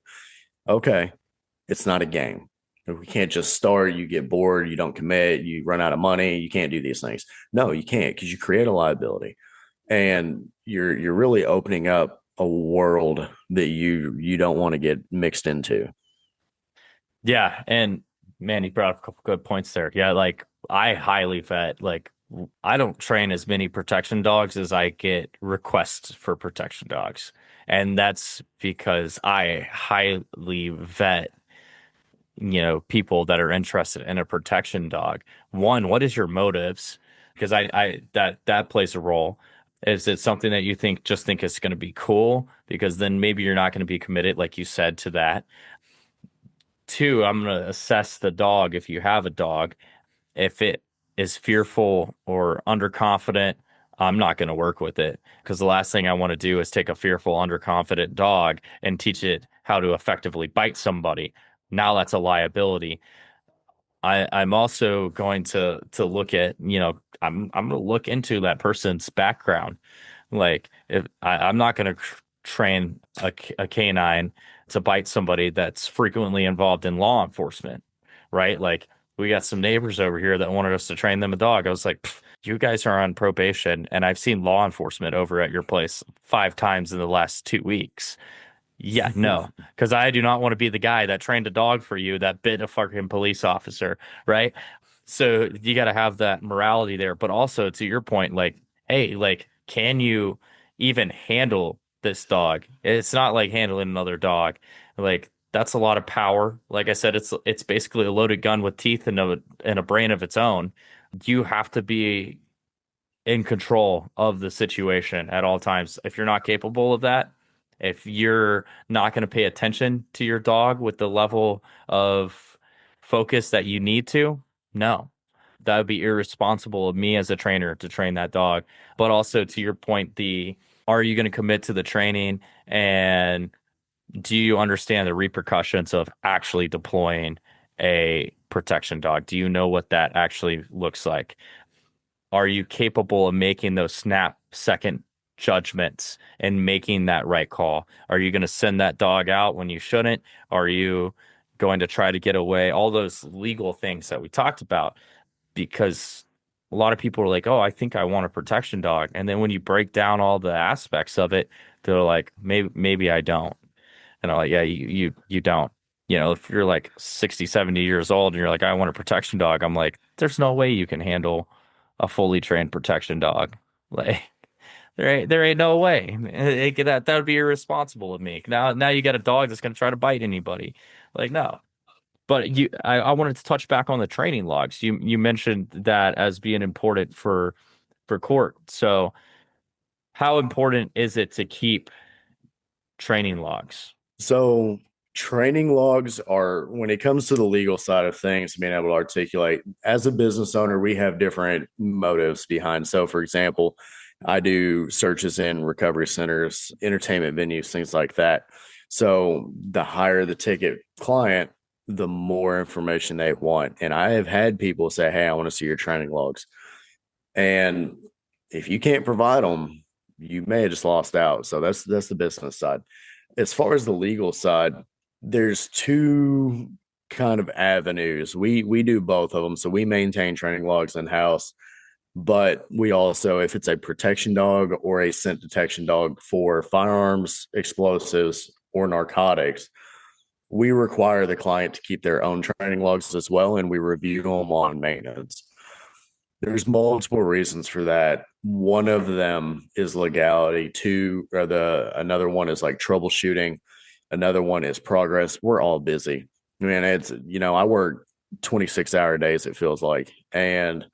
okay, it's not a game. We can't just start. You get bored, you don't commit, you run out of money, you can't do these things. No, you can't, because you create a liability, and you're really opening up a world that you don't want to get mixed into. Yeah, and man, you brought up a couple good points there. Yeah, like I highly vet, like I don't train as many protection dogs as I get requests for protection dogs. And that's because I highly vet, people that are interested in a protection dog. One, what is your motives? Because that plays a role. Is it something that you think is going to be cool? Because then maybe you're not going to be committed, like you said, to that. Two, I'm going to assess the dog if you have a dog. If it is fearful or underconfident, I'm not going to work with it because the last thing I want to do is take a fearful, underconfident dog and teach it how to effectively bite somebody. Now that's a liability. I'm also going to look at, I'm going to look into that person's background. Like if I'm not going to train a canine to bite somebody that's frequently involved in law enforcement, right? Like we got some neighbors over here that wanted us to train them a dog. I was like, you guys are on probation, and I've seen law enforcement over at your place 5 times in the last 2 weeks. Yeah, no, because I do not want to be the guy that trained a dog for you that bit a fucking police officer, right? So you got to have that morality there. But also to your point, like, hey, like, can you even handle this dog? It's not like handling another dog. Like, that's a lot of power. Like I said, it's basically a loaded gun with teeth and a brain of its own. You have to be in control of the situation at all times. If you're not capable of that, if you're not going to pay attention to your dog with the level of focus that you need to, no, that would be irresponsible of me as a trainer to train that dog. But also to your point, are you going to commit to the training, and do you understand the repercussions of actually deploying a protection dog? Do you know what that actually looks like? Are you capable of making those snap second judgments and making that right call? Are you going to send that dog out when you shouldn't? Are you going to try to get away? All those legal things that we talked about, because a lot of people are like, "Oh, I think I want a protection dog." And then when you break down all the aspects of it, they're like, "Maybe I don't." And I'm like, "Yeah, you don't." If you're like 60, 70 years old and you're like, "I want a protection dog." I'm like, "There's no way you can handle a fully trained protection dog." Like there ain't no way. That would be irresponsible of me. Now you got a dog that's gonna try to bite anybody. Like no. But I wanted to touch back on the training logs. You mentioned that as being important for court. So how important is it to keep training logs? So training logs are, when it comes to the legal side of things, being able to articulate as a business owner, we have different motives behind. So for example, I do searches in recovery centers, entertainment venues, things like that. So the higher the ticket client, the more information they want. And I have had people say, hey, I want to see your training logs. And if you can't provide them, you may have just lost out. So that's the business side. As far as the legal side, there's two kind of avenues. We do both of them. So we maintain training logs in house, but we also, if it's a protection dog or a scent detection dog for firearms, explosives, or narcotics, we require the client to keep their own training logs as well, and we review them on maintenance. There's multiple reasons for that. One of them is legality. Two, or the another one is like troubleshooting. Another one is progress. We're all busy. I mean, I work 26-hour days, it feels like. And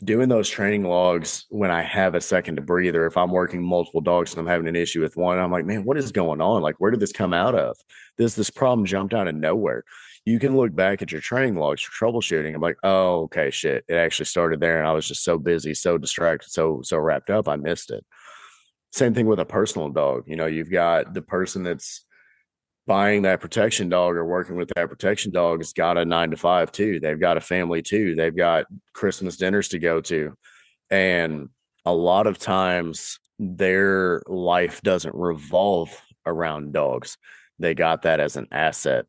doing those training logs when I have a second to breathe, or if I'm working multiple dogs and I'm having an issue with one, I'm like, man, what is going on? Like, where did this come out of? This problem jumped out of nowhere. You can look back at your training logs for troubleshooting. I'm like, oh, okay, shit. It actually started there, and I was just so busy, so distracted, so wrapped up, I missed it. Same thing with a personal dog. You've got the person that's buying that protection dog or working with that protection dog has got a 9 to 5 too. They've got a family too. They've got Christmas dinners to go to. And a lot of times their life doesn't revolve around dogs. They got that as an asset.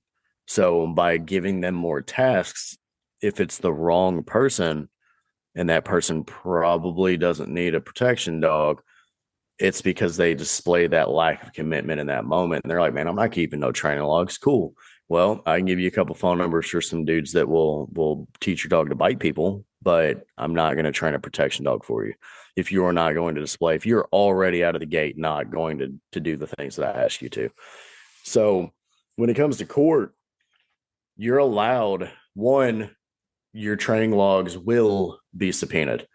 So by giving them more tasks, if it's the wrong person and that person probably doesn't need a protection dog, it's because they display that lack of commitment in that moment. And they're like, man, I'm not keeping no training logs. Cool. Well, I can give you a couple phone numbers for some dudes that will teach your dog to bite people, but I'm not going to train a protection dog for you. If you are not going to display, if you're already out of the gate, not going to do the things that I ask you to. So when it comes to court, you're allowed one, your training logs will be subpoenaed.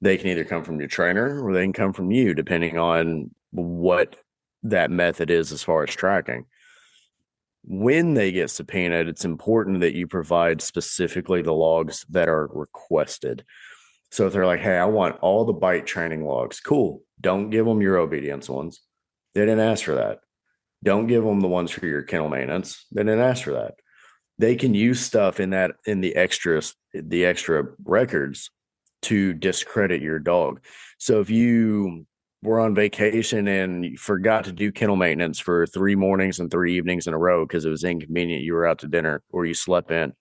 They can either come from your trainer or they can come from you, depending on what that method is as far as tracking. When they get subpoenaed, it's important that you provide specifically the logs that are requested. So if they're like, hey, I want all the bite training logs, cool. Don't give them your obedience ones. They didn't ask for that. Don't give them the ones for your kennel maintenance. They didn't ask for that. They can use stuff in the extra records to discredit your dog. So if you were on vacation and you forgot to do kennel maintenance for 3 mornings and 3 evenings in a row because it was inconvenient, you were out to dinner or you slept in,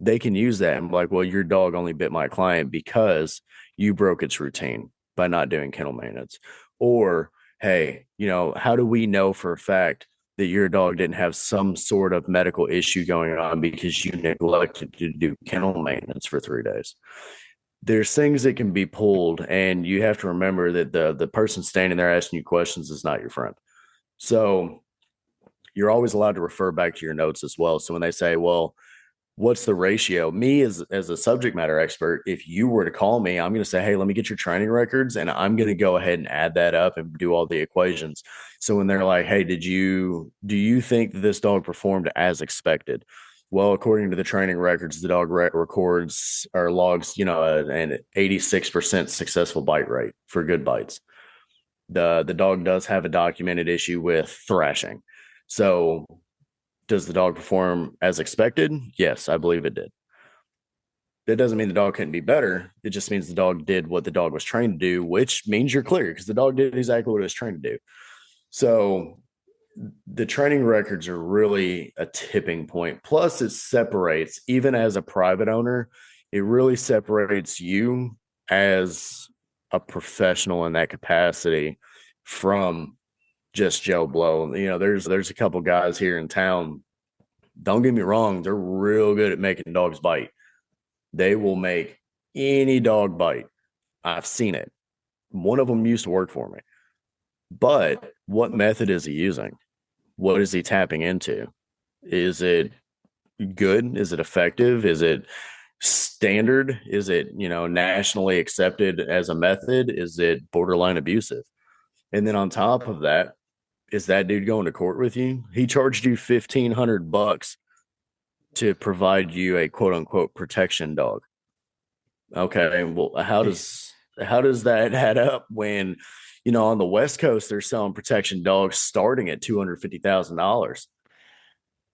they can use that and be like, well, your dog only bit my client because you broke its routine by not doing kennel maintenance. Or, hey, how do we know for a fact that your dog didn't have some sort of medical issue going on because you neglected to do kennel maintenance for 3 days? There's things that can be pulled, and you have to remember that the person standing there asking you questions is not your friend. So you're always allowed to refer back to your notes as well. So when they say, well, what's the ratio? Me as a subject matter expert, if you were to call me, I'm going to say, hey, let me get your training records, and I'm going to go ahead and add that up and do all the equations. So when they're like, hey, do you think that this dog performed as expected? Well, according to the training records, the dog records or logs, an 86% successful bite rate for good bites. The dog does have a documented issue with thrashing. So does the dog perform as expected? Yes, I believe it did. That doesn't mean the dog couldn't be better. It just means the dog did what the dog was trained to do, which means you're clear because the dog did exactly what it was trained to do. So the training records are really a tipping point. Plus, it separates, even as a private owner, it really separates you as a professional in that capacity from just Joe Blow. There's a couple guys here in town. Don't get me wrong, they're real good at making dogs bite. They will make any dog bite. I've seen it. One of them used to work for me. But what method is he using? What is he tapping into? Is it good? Is it effective? Is it standard? Is it, nationally accepted as a method? Is it borderline abusive? And then on top of that, is that dude going to court with you? He charged you $1,500 to provide you a quote unquote protection dog. Okay, well, how does that add up when on the West Coast they're selling protection dogs starting at $250,000?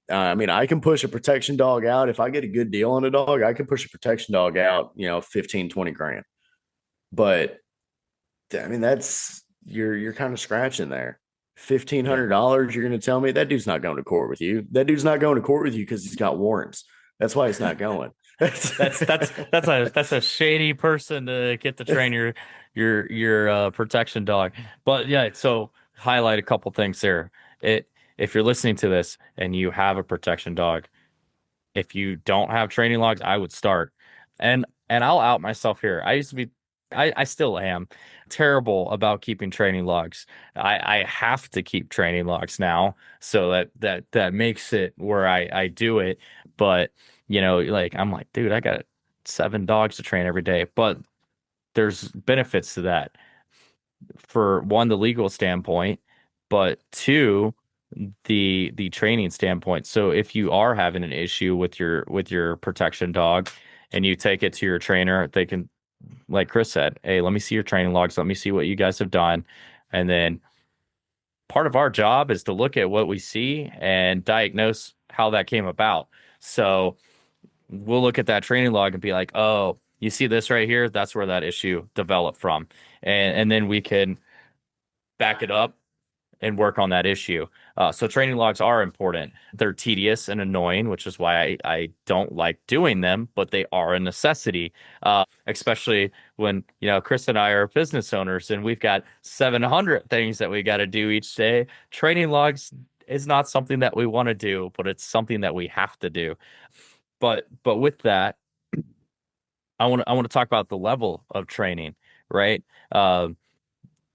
I mean, I can push a protection dog out if I get a good deal on a dog. I can push a protection dog out, 15, 20 grand. But I mean, that's you're kind of scratching there. Fifteen Yeah. hundred dollars. You're going to tell me that dude's not going to court with you. That dude's not going to court with you because he's got warrants. That's why he's not going. That's a shady person to get to train your protection dog. But yeah, so highlight a couple things there. It If you're listening to this and you have a protection dog, if you don't have training logs, I would start. And I'll out myself here. I used to be, I still am terrible about keeping training logs. I have to keep training logs now, so that makes it where I do it. But like I'm like, dude, I got 7 dogs to train every day. But there's benefits to that. For one, the legal standpoint, but two, the training standpoint. So if you are having an issue with your protection dog and you take it to your trainer, they can, like Chris said, hey, let me see your training logs, let me see what you guys have done. And then part of our job is to look at what we see and diagnose how that came about. So we'll look at that training log and be like, oh, you see this right here? That's where that issue developed from. And then we can back it up and work on that issue. So training logs are important. They're tedious and annoying, which is why I don't like doing them, but they are a necessity. Especially when, Chris and I are business owners and we've got 700 things that we got to do each day. Training logs is not something that we want to do, but it's something that we have to do. But with that, I want to talk about the level of training, right?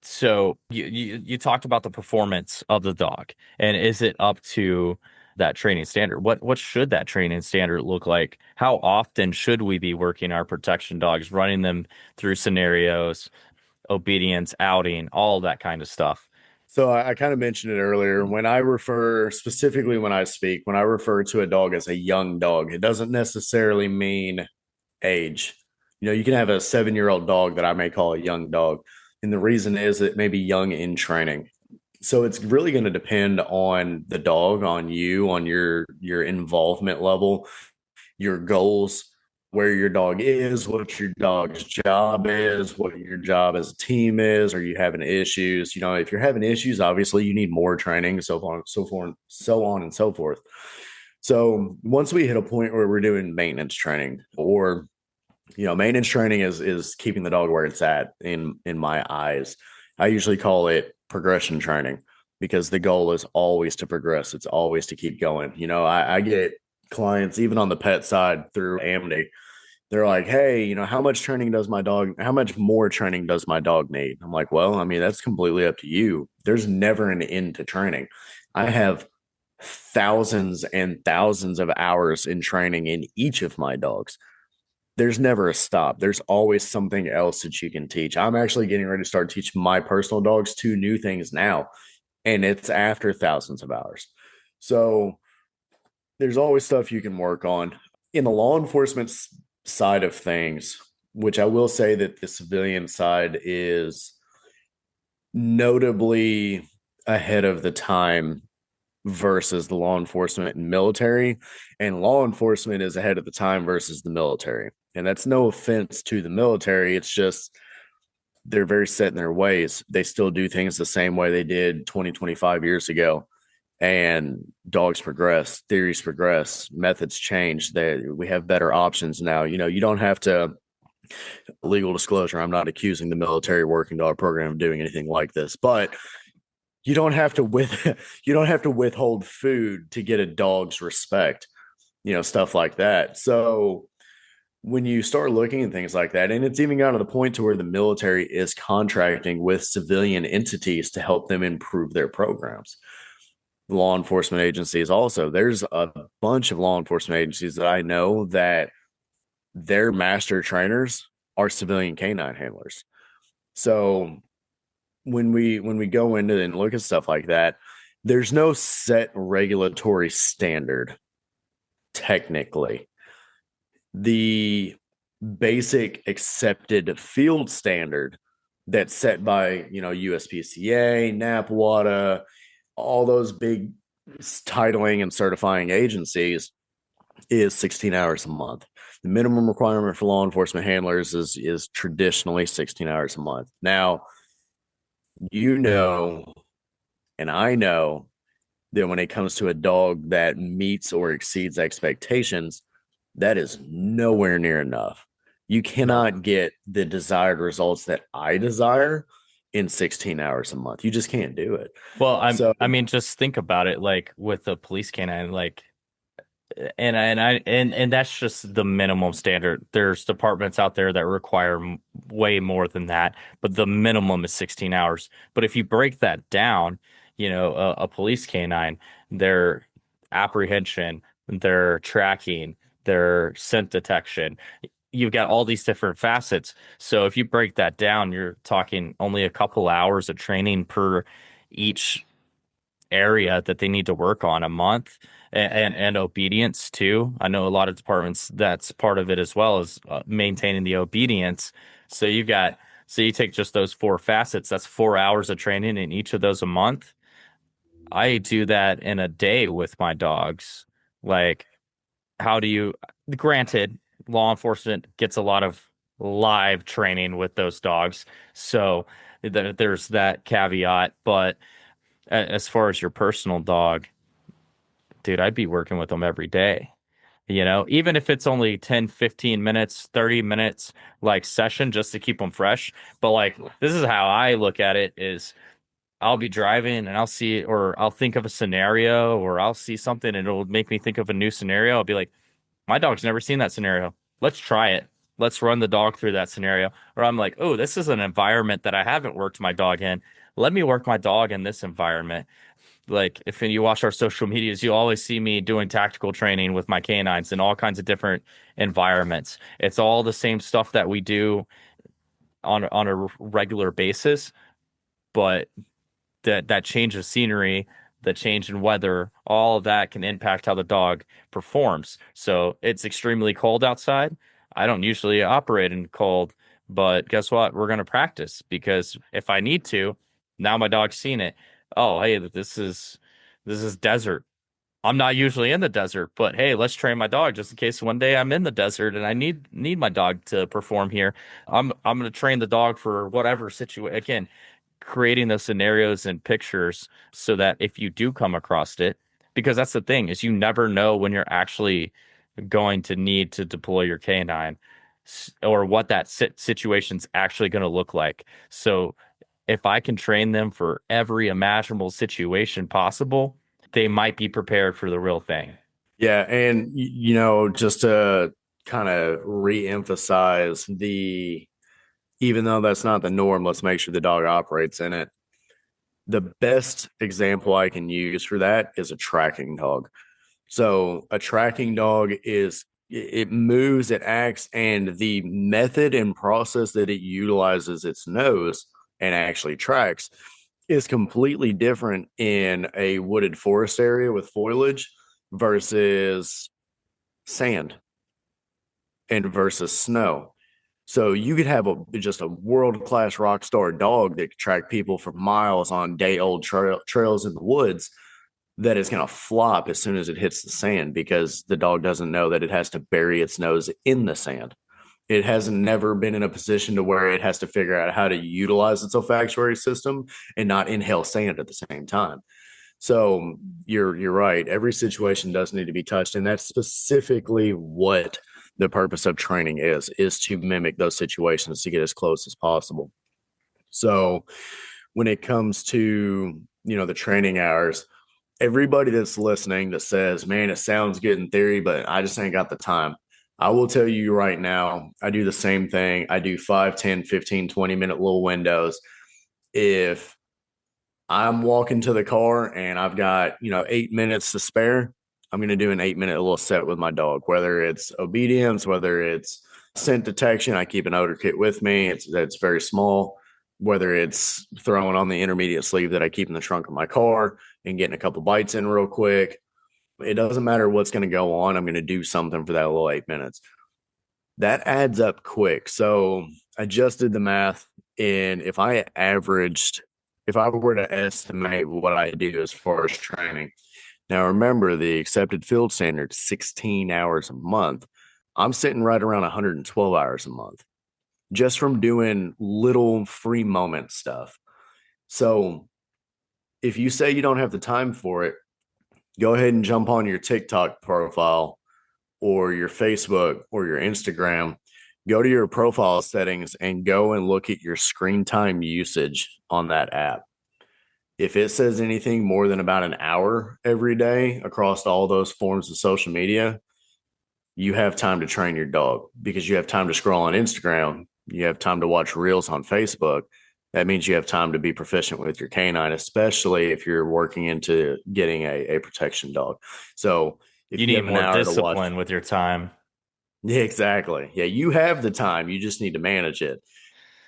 So you talked about the performance of the dog, and is it up to that training standard? What should that training standard look like? How often should we be working our protection dogs, running them through scenarios, obedience, outing, all that kind of stuff? So I kind of mentioned it earlier. When I refer specifically when I speak, when I refer to a dog as a young dog, it doesn't necessarily mean age. You can have a 7-year-old dog that I may call a young dog. And the reason is it may be young in training. So it's really going to depend on the dog, on you, on your involvement level, your goals, where your dog is, what your dog's job is, what your job as a team is. Are you having issues? If you're having issues, obviously you need more training, so on, so forth, so on and so forth. So once we hit a point where we're doing maintenance training, or maintenance training is keeping the dog where it's at in my eyes. I usually call it progression training because the goal is always to progress. It's always to keep going. I get clients even on the pet side through Amity. They're like, hey, how much training does my dog, how much more training does my dog need? I'm like, well, I mean, that's completely up to you. There's never an end to training. I have thousands and thousands of hours in training in each of my dogs. There's never a stop. There's always something else that you can teach. I'm actually getting ready to start teaching my personal dogs 2 new things now, and it's after thousands of hours. So there's always stuff you can work on. In the law enforcement side of things, which I will say that the civilian side is notably ahead of the time versus the law enforcement and military, and law enforcement is ahead of the time versus the military. And that's no offense to the military. It's just they're very set in their ways. They still do things the same way they did 20, 25 years ago. And dogs progress, theories progress, methods change. We have better options now. You don't have to, legal disclosure, I'm not accusing the military working dog program of doing anything like this, but you don't have to you don't have to withhold food to get a dog's respect, stuff like that. So when you start looking at things like that, and it's even gotten to the point to where the military is contracting with civilian entities to help them improve their programs. Law enforcement agencies also, there's a bunch of law enforcement agencies that I know that their master trainers are civilian canine handlers. So when we go into and look at stuff like that, there's no set regulatory standard technically. The basic accepted field standard that's set by USPCA, NAPWADA, all those big titling and certifying agencies is 16 hours a month. The minimum requirement for law enforcement handlers is traditionally 16 hours a month. Now, and I know that when it comes to a dog that meets or exceeds expectations, that is nowhere near enough. You No. cannot get the desired results that I desire in 16 hours a month. You just can't do it. Well, So, I mean, just think about it, like with the police canine, like And that's just the minimum standard. There's departments out there that require way more than that, but the minimum is 16 hours. But if you break that down, a police canine, their apprehension, their tracking, their scent detection, you've got all these different facets. So if you break that down, you're talking only a couple hours of training per each area that they need to work on a month, and obedience too. I know a lot of departments that's part of it as well as maintaining the obedience. So you take just those four facets, that's 4 hours of training in each of those a month. I do that in a day with my dogs. Like, how do you, granted, law enforcement gets a lot of live training with those dogs. So there's that caveat, but as far as your personal dog, dude, I'd be working with them every day. Even if it's only 10, 15 minutes, 30 minutes like session just to keep them fresh. But like, this is how I look at it is I'll be driving and I'll see, or I'll think of a scenario, or I'll see something and it'll make me think of a new scenario. I'll be like, my dog's never seen that scenario. Let's try it. Let's run the dog through that scenario. Or I'm like, oh, this is an environment that I haven't worked my dog in. Let me work my dog in this environment. Like, if you watch our social medias, you always see me doing tactical training with my canines in all kinds of different environments. It's all the same stuff that we do on a regular basis, but that change of scenery, the change in weather, all of that can impact how the dog performs. So it's extremely cold outside. I don't usually operate in cold, but guess what? We're going to practice because if I need to, now my dog's seen it. Oh, hey, this is desert. I'm not usually in the desert, but hey, let's train my dog just in case one day I'm in the desert and I need my dog to perform here. I'm going to train the dog for whatever situation. Again, creating those scenarios and pictures so that if you do come across it, because that's the thing is you never know when you're actually going to need to deploy your canine or what that situation's actually going to look like. So if I can train them for every imaginable situation possible, they might be prepared for the real thing. Yeah, and just to kind of re-emphasize the even though that's not the norm, let's make sure the dog operates in it. The best example I can use for that is a tracking dog. So a tracking dog is it moves, it acts, and the method and process that it utilizes its nose and actually tracks is completely different in a wooded forest area with foliage versus sand and versus snow. So you could have just a world class rock star dog that could track people for miles on day old trails in the woods that is going to flop as soon as it hits the sand because the dog doesn't know that it has to bury its nose in the sand. It hasn't never been in a position to where it has to figure out how to utilize its olfactory system and not inhale sand at the same time. So you're right. Every situation does need to be touched, and that's specifically what the purpose of training is to mimic those situations to get as close as possible. So when it comes to the training hours, everybody that's listening that says, man, it sounds good in theory, but I just ain't got the time. I will tell you right now, I do the same thing. I do 5, 10, 15, 20-minute little windows. If I'm walking to the car and I've got, 8 minutes to spare, I'm going to do an 8-minute little set with my dog, whether it's obedience, whether it's scent detection. I keep an odor kit with me. It's very small, whether it's throwing on the intermediate sleeve that I keep in the trunk of my car and getting a couple bites in real quick. It doesn't matter what's going to go on. I'm going to do something for that little 8 minutes. That adds up quick. So I just did the math. And if I were to estimate what I do as far as training, now remember the accepted field standard, 16 hours a month. I'm sitting right around 112 hours a month just from doing little free moment stuff. So if you say you don't have the time for it, go ahead and jump on your TikTok profile or your Facebook or your Instagram. Go to your profile settings and go and look at your screen time usage on that app. If it says anything more than about an hour every day across all those forms of social media, you have time to train your dog because you have time to scroll on Instagram. You have time to watch reels on Facebook. That means you have time to be proficient with your canine, especially if you're working into getting a protection dog. So if You you need have an more hour to watch, discipline with your time. yeah, exactly. Yeah, you have the time. You just need to manage it.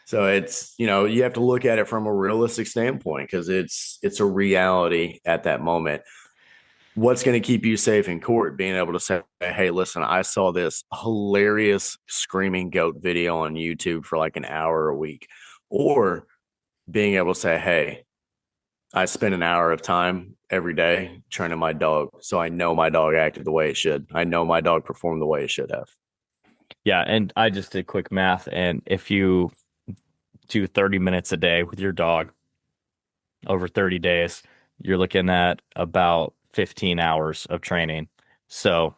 So it's, you have to look at it from a realistic standpoint because it's a reality at that moment. What's going to keep you safe in court? Being able to say, hey, listen, I saw this hilarious screaming goat video on YouTube for like an hour a week. Or being able to say, hey, I spend an hour of time every day training my dog. So I know my dog acted the way it should. I know my dog performed the way it should have. Yeah, and I just did quick math, and if you do 30 minutes a day with your dog over 30 days, you're looking at about 15 hours of training. So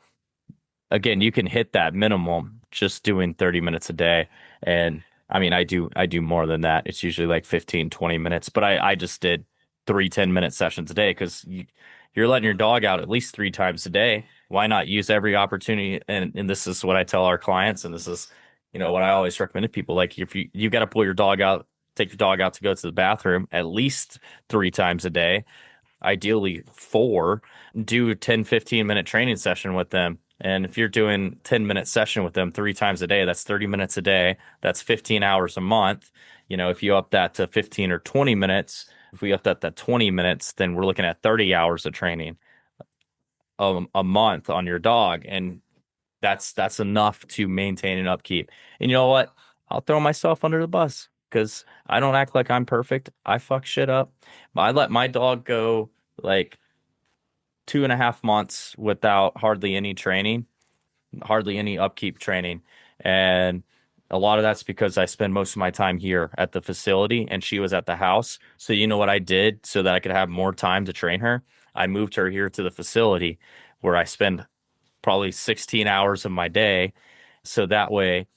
again, you can hit that minimum just doing 30 minutes a day. And I mean, I do more than that. It's usually like 15, 20 minutes, but I just did 3 10-minute sessions a day because you're letting your dog out at least 3 times a day. Why not use every opportunity? And this is what I tell our clients, and this is, what I always recommend to people. Like if you got to pull your dog out, take your dog out to go to the bathroom at least 3 times a day, ideally four, do a 10 15 minute training session with them. And if you're doing 10-minute session with them 3 times a day, that's 30 minutes a day. That's 15 hours a month. If you up that to 15 or 20 minutes, if we up that to 20 minutes, then we're looking at 30 hours of training a month on your dog. And that's enough to maintain and upkeep. And you know what? I'll throw myself under the bus because I don't act like I'm perfect. I fuck shit up. I let my dog go like 2.5 months without hardly any training, hardly any upkeep training. And a lot of that's because I spend most of my time here at the facility and she was at the house. So you know what I did so that I could have more time to train her? I moved her here to the facility where I spend probably 16 hours of my day. So that way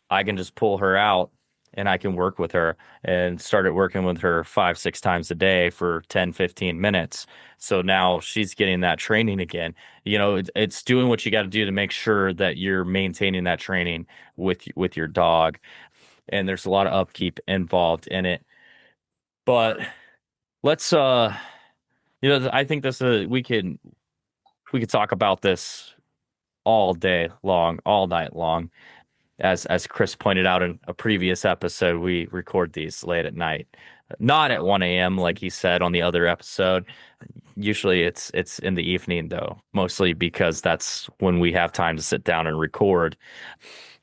I can just pull her out and I can work with her and started working with her 5 6 times a day for 10 15 minutes. So now she's getting that training again. It's doing what you got to do to make sure that you're maintaining that training with your dog. And there's a lot of upkeep involved in it. But let's I think this we could talk about this all day long, all night long. As Chris pointed out in a previous episode, we record these late at night, not at 1 a.m. like he said on the other episode. Usually it's in the evening though, mostly because that's when we have time to sit down and record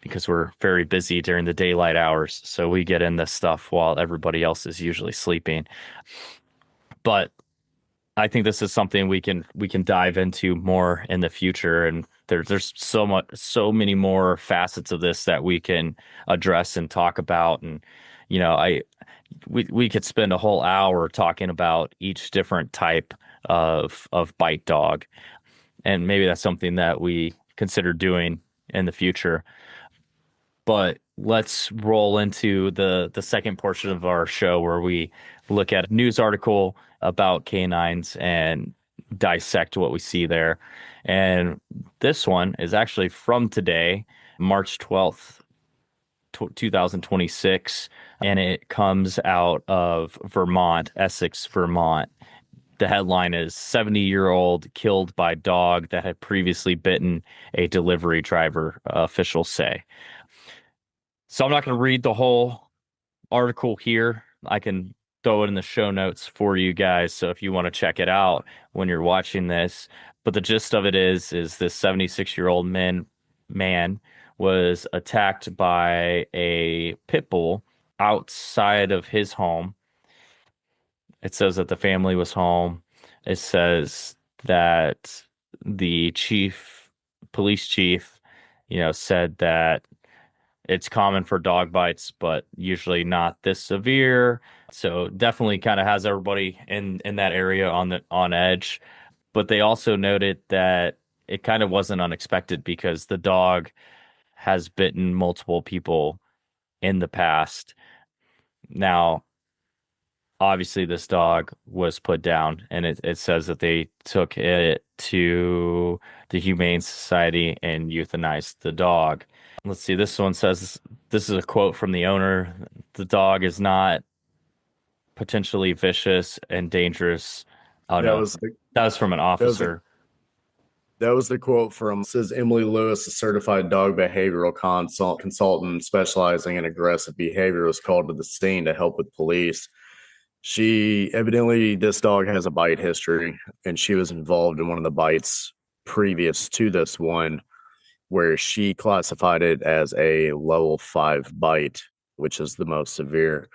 because we're very busy during the daylight hours. So we get in this stuff while everybody else is usually sleeping. But I think this is something we can dive into more in the future, and there's so many more facets of this that we can address and talk about. And I we could spend a whole hour talking about each different type of bite dog, and maybe that's something that we consider doing in the future. But let's roll into the second portion of our show where we look at a news article about canines and dissect what we see there. And this one is actually from today, March 12th, 2026, and it comes out of Vermont, Essex, Vermont. The headline is 70-year-old killed by dog that had previously bitten a delivery driver, officials say. So I'm not going to read the whole article here. I can throw it in the show notes for you guys. So if you want to check it out when you're watching this, but the gist of it is this 76-year-old man was attacked by a pit bull outside of his home. It says that the family was home. It says that the police chief, said that it's common for dog bites, but usually not this severe. So definitely kind of has everybody in that area on edge. But they also noted that it kind of wasn't unexpected because the dog has bitten multiple people in the past. Now, obviously this dog was put down, and it says that they took it to the Humane Society and euthanized the dog. Let's see, this one says this is a quote from the owner. The dog is not potentially vicious and dangerous. Oh That no, was the, that was from an that was the officer. that was the quote from says Emily Lewis, a certified dog behavioral consultant specializing in aggressive behavior, was called to the scene to help with police. She evidently this dog has a bite history, and she was involved in one of the bites previous to this one, where she classified it as a level 5 bite, which is the most severe.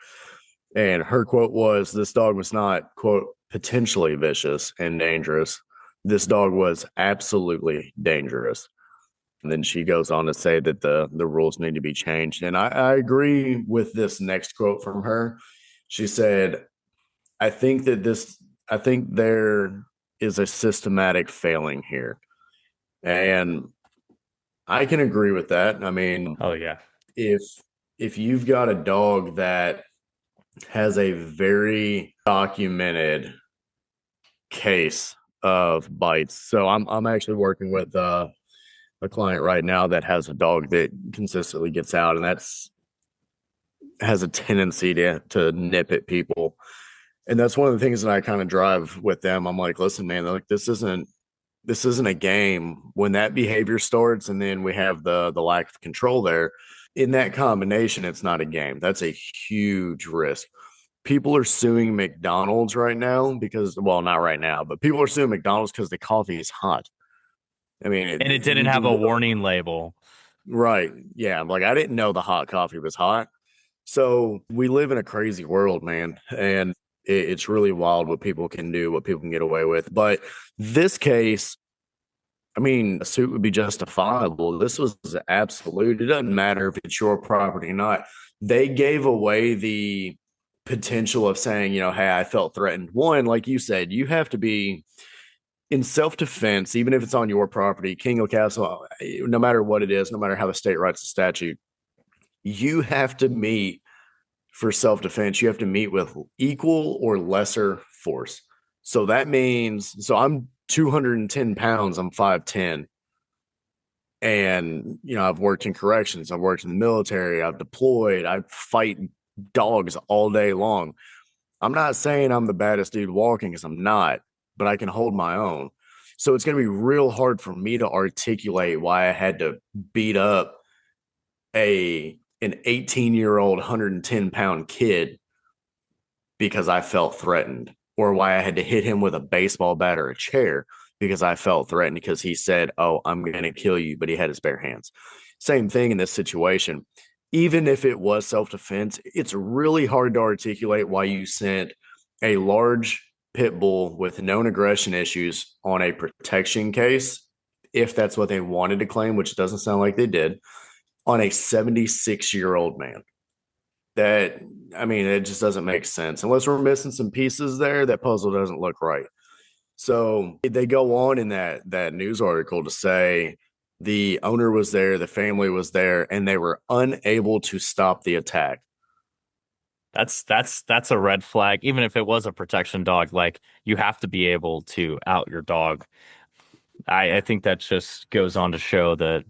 And her quote was, "This dog was not, quote, potentially vicious and dangerous. This dog was absolutely dangerous." And then she goes on to say that the rules need to be changed. And I agree with this next quote from her. She said, I think that I think there is a systematic failing here. And I can agree with that. I mean, Oh yeah. if if you've got a dog that has a very documented case of bites. So I'm actually working with a client right now that has a dog that consistently gets out, and that's has a tendency to nip at people. And that's one of the things that I kind of drive with them. I'm like, listen, man, like this isn't a game. When that behavior starts, and then we have the lack of control there, in that combination, it's not a game. That's a huge risk. People are suing McDonald's right now because, well, not right now, but people are suing McDonald's because the coffee is hot. I mean, And it didn't you have a literally, warning label. right. Yeah. Like, I didn't know the hot coffee was hot. So we live in a crazy world, man. And it's really wild what people can do, what people can get away with. But this case, I mean, a suit would be justifiable. This was absolute. It doesn't matter if it's your property or not. They gave away the potential of saying, hey, I felt threatened. One, like you said, you have to be in self defense, even if it's on your property, king of castle, no matter what it is, no matter how the state writes the statute, you have to meet for self defense. You have to meet with equal or lesser force. So that means, so I'm 210 pounds, I'm 5'10. And, I've worked in corrections, I've worked in the military, I've deployed, I fight dogs all day long. I'm not saying I'm the baddest dude walking because I'm not, but I can hold my own. So it's going to be real hard for me to articulate why I had to beat up an 18-year-old 110-pound kid because I felt threatened, or why I had to hit him with a baseball bat or a chair because I felt threatened because he said, "Oh, I'm going to kill you," but he had his bare hands. Same thing in this situation. Even if it was self defense, it's really hard to articulate why you sent a large pit bull with known aggression issues on a protection case, if that's what they wanted to claim, which doesn't sound like they did, on a 76-year-old man. That, I mean, it just doesn't make sense. Unless we're missing some pieces there, that puzzle doesn't look right. So they go on in that news article to say the owner was there, the family was there, and they were unable to stop the attack. That's a red flag. Even if it was a protection dog, like you have to be able to out your dog. I think that just goes on to show that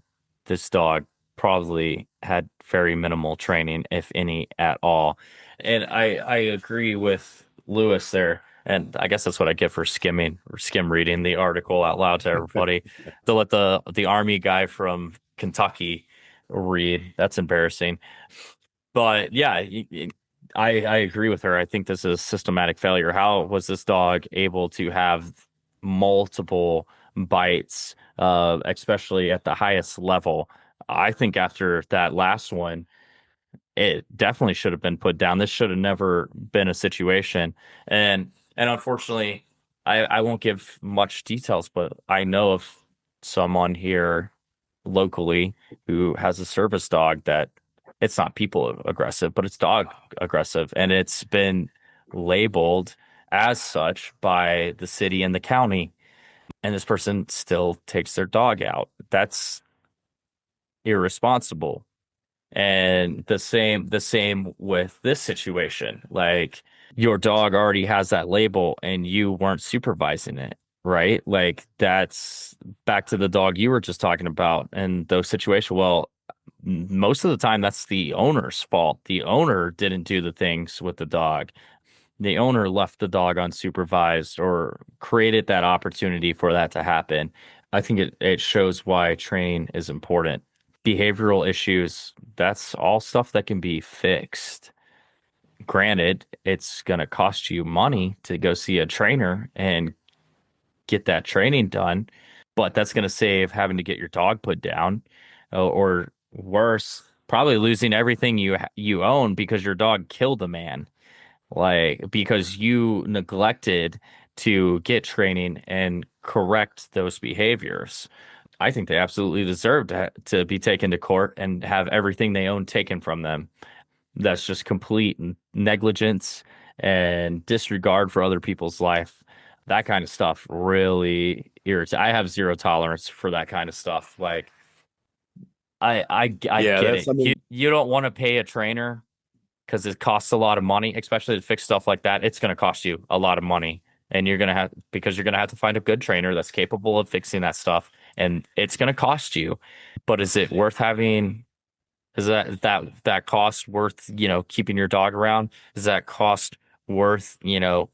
this dog probably had very minimal training, if any at all. And I agree with Lewis there. And I guess that's what I get for skimming or skim reading the article out loud to everybody. To let the army guy from Kentucky read. That's embarrassing. But yeah, I agree with her. I think this is systematic failure. How was this dog able to have multiple bites, especially at the highest level? I think after that last one, it definitely should have been put down. This should have never been a situation. And unfortunately, I won't give much details, but I know of someone here locally who has a service dog that it's not people aggressive, but it's dog aggressive. And it's been labeled as such by the city and the county. And this person still takes their dog out. That's irresponsible. And the same with this situation. Like your dog already has that label and you weren't supervising it, right? Like that's back to the dog you were just talking about and those situations. Well, most of the time that's the owner's fault. The owner didn't do the things with the dog. The owner left the dog unsupervised or created that opportunity for that to happen. I think it shows why training is important. Behavioral issues, that's all stuff that can be fixed. Granted, it's going to cost you money to go see a trainer and get that training done, but that's going to save having to get your dog put down, or worse, probably losing everything you own because your dog killed a man, like because you neglected to get training and correct those behaviors. I think they absolutely deserve to be taken to court and have everything they own taken from them. That's just complete negligence and disregard for other people's life. That kind of stuff really irritates. I have zero tolerance for that kind of stuff. Like I Yeah, get that's it. I mean, You don't want to pay a trainer because it costs a lot of money, especially to fix stuff like that. It's going to cost you a lot of money, and you're going to have because you're going to have to find a good trainer that's capable of fixing that stuff, and it's going to cost you. But is it worth having? Is that cost worth, keeping your dog around? Is that cost worth,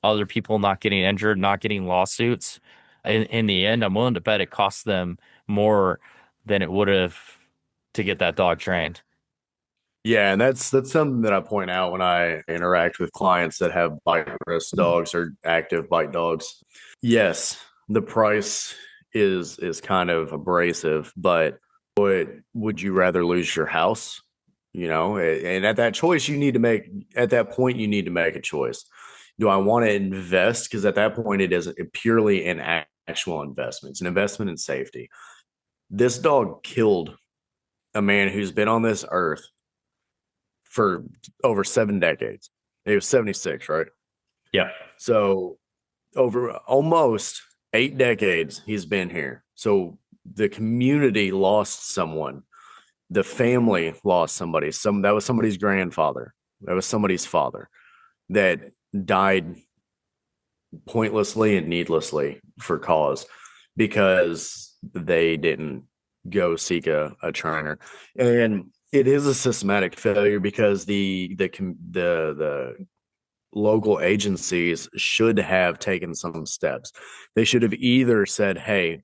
other people not getting injured, not getting lawsuits? In the end, I'm willing to bet it costs them more than it would have to get that dog trained. yeah, and that's something that I point out when I interact with clients that have bite risk dogs or active bite dogs. Yes, the price is kind of abrasive, but would you rather lose your house? And at that choice, you need to make at that point, you need to make a choice. Do I want to invest? Because at that point, it is purely an actual investment. It's an investment in safety. This dog killed a man who's been on this earth for over 7 decades. He was 76, right? Yeah. So over almost 8 decades, he's been here. So the community lost someone. The family lost somebody. That was somebody's grandfather. That was somebody's father that died pointlessly and needlessly for cause because they didn't go seek a trainer. And it is a systematic failure because the local agencies should have taken some steps. They should have either said, "Hey,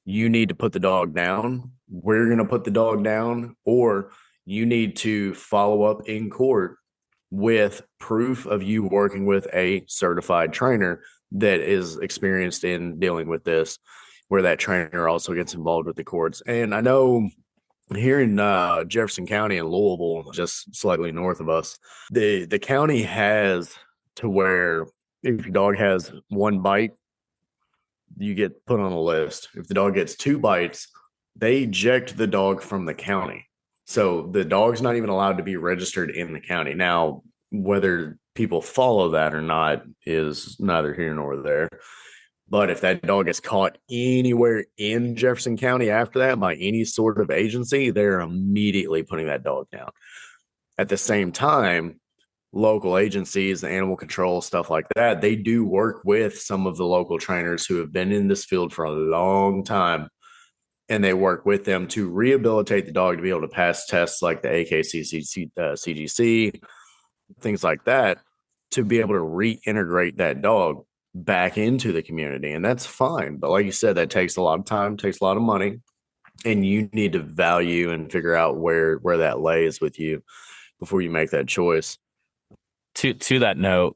you need to put the dog down. We're going to put the dog down," or you need to follow up in court with proof of you working with a certified trainer that is experienced in dealing with this, where that trainer also gets involved with the courts. And I know here in Jefferson County in Louisville, just slightly north of us, the county has to where if your dog has one bite, you get put on a list. If the dog gets two bites, they eject the dog from the county. So the dog's not even allowed to be registered in the county. Now, whether people follow that or not is neither here nor there. But if that dog gets caught anywhere in Jefferson County after that by any sort of agency, they're immediately putting that dog down. At the same time, local agencies, animal control, stuff like that, they do work with some of the local trainers who have been in this field for a long time. And they work with them to rehabilitate the dog to be able to pass tests like the AKCC, CGC, things like that, to be able to reintegrate that dog back into the community. And that's fine. But like you said, that takes a lot of time, takes a lot of money. And you need to value and figure out where that lays with you before you make that choice. To that note,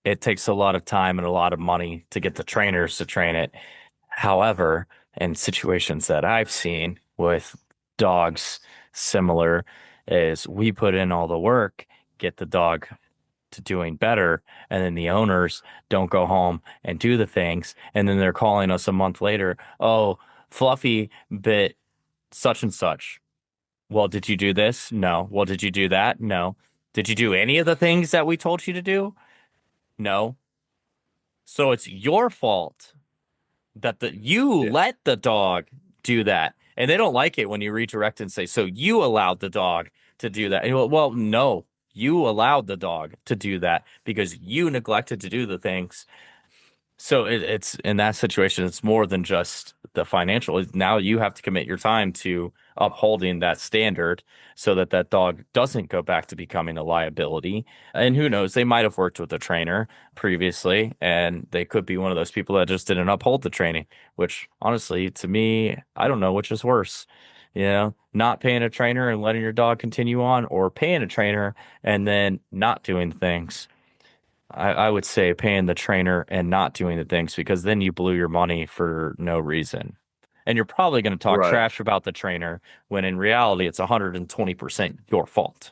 it takes a lot of time and a lot of money to get the trainers to train it. However, in situations that I've seen with dogs similar is we put in all the work, get the dog to doing better, and then the owners don't go home and do the things, and then they're calling us a month later, "Oh, Fluffy bit such and such." Well, did you do this? No. Well, did you do that? No. Did you do any of the things that we told you to do? No. So it's your fault that you Yeah. let the dog do that. And they don't like it when you redirect and say, "So you allowed the dog to do that." And you go, well, no, You allowed the dog to do that because you neglected to do the things. So it's in that situation, it's more than just the financial. Now you have to commit your time to upholding that standard so that that dog doesn't go back to becoming a liability. And who knows, they might have worked with a trainer previously, and they could be one of those people that just didn't uphold the training, which honestly, to me, I don't know which is worse. Not paying a trainer and letting your dog continue on, or paying a trainer and then not doing things. I would say paying the trainer and not doing the things because then you blew your money for no reason. And you're probably going to talk Right. trash about the trainer when in reality it's 120% your fault.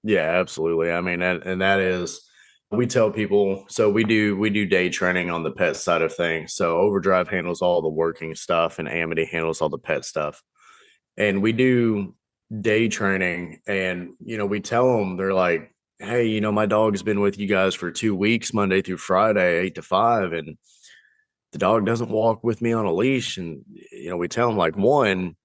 Yeah, absolutely. I mean, and that is, we tell people, so we do day training on the pet side of things. So Overdrive handles all the working stuff and Amity handles all the pet stuff. And we do day training, and we tell them, they're like, hey, my dog's been with you guys for 2 weeks, Monday through Friday, 8 to 5, and the dog doesn't walk with me on a leash. And we tell them, like, one,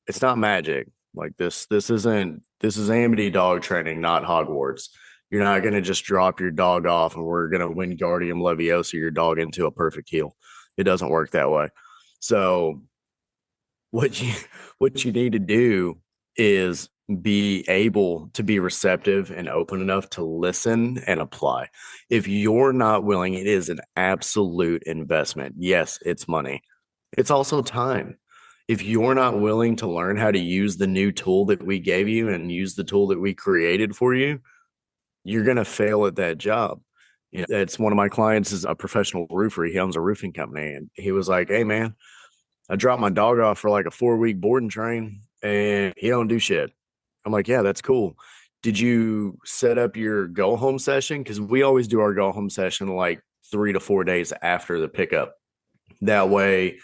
it's not magic. Like, this is Amity dog training, not Hogwarts. You're not going to just drop your dog off and we're going to Wingardium Leviosa your dog into a perfect heel. It doesn't work that way. So what you what you need to do is be able to be receptive and open enough to listen and apply. If you're not willing, it is an absolute investment. Yes, it's money. It's also time. If you're not willing to learn how to use the new tool that we gave you and use the tool that we created for you, you're going to fail at that job. It's one of my clients is a professional roofer. He owns a roofing company, and he was like, "Hey, man, I dropped my dog off for like a 4 week board and train, and he don't do shit." I'm like, "Yeah, that's cool. Did you set up your go home session? Because we always do our go home session like 3 to 4 days after the pickup. That way,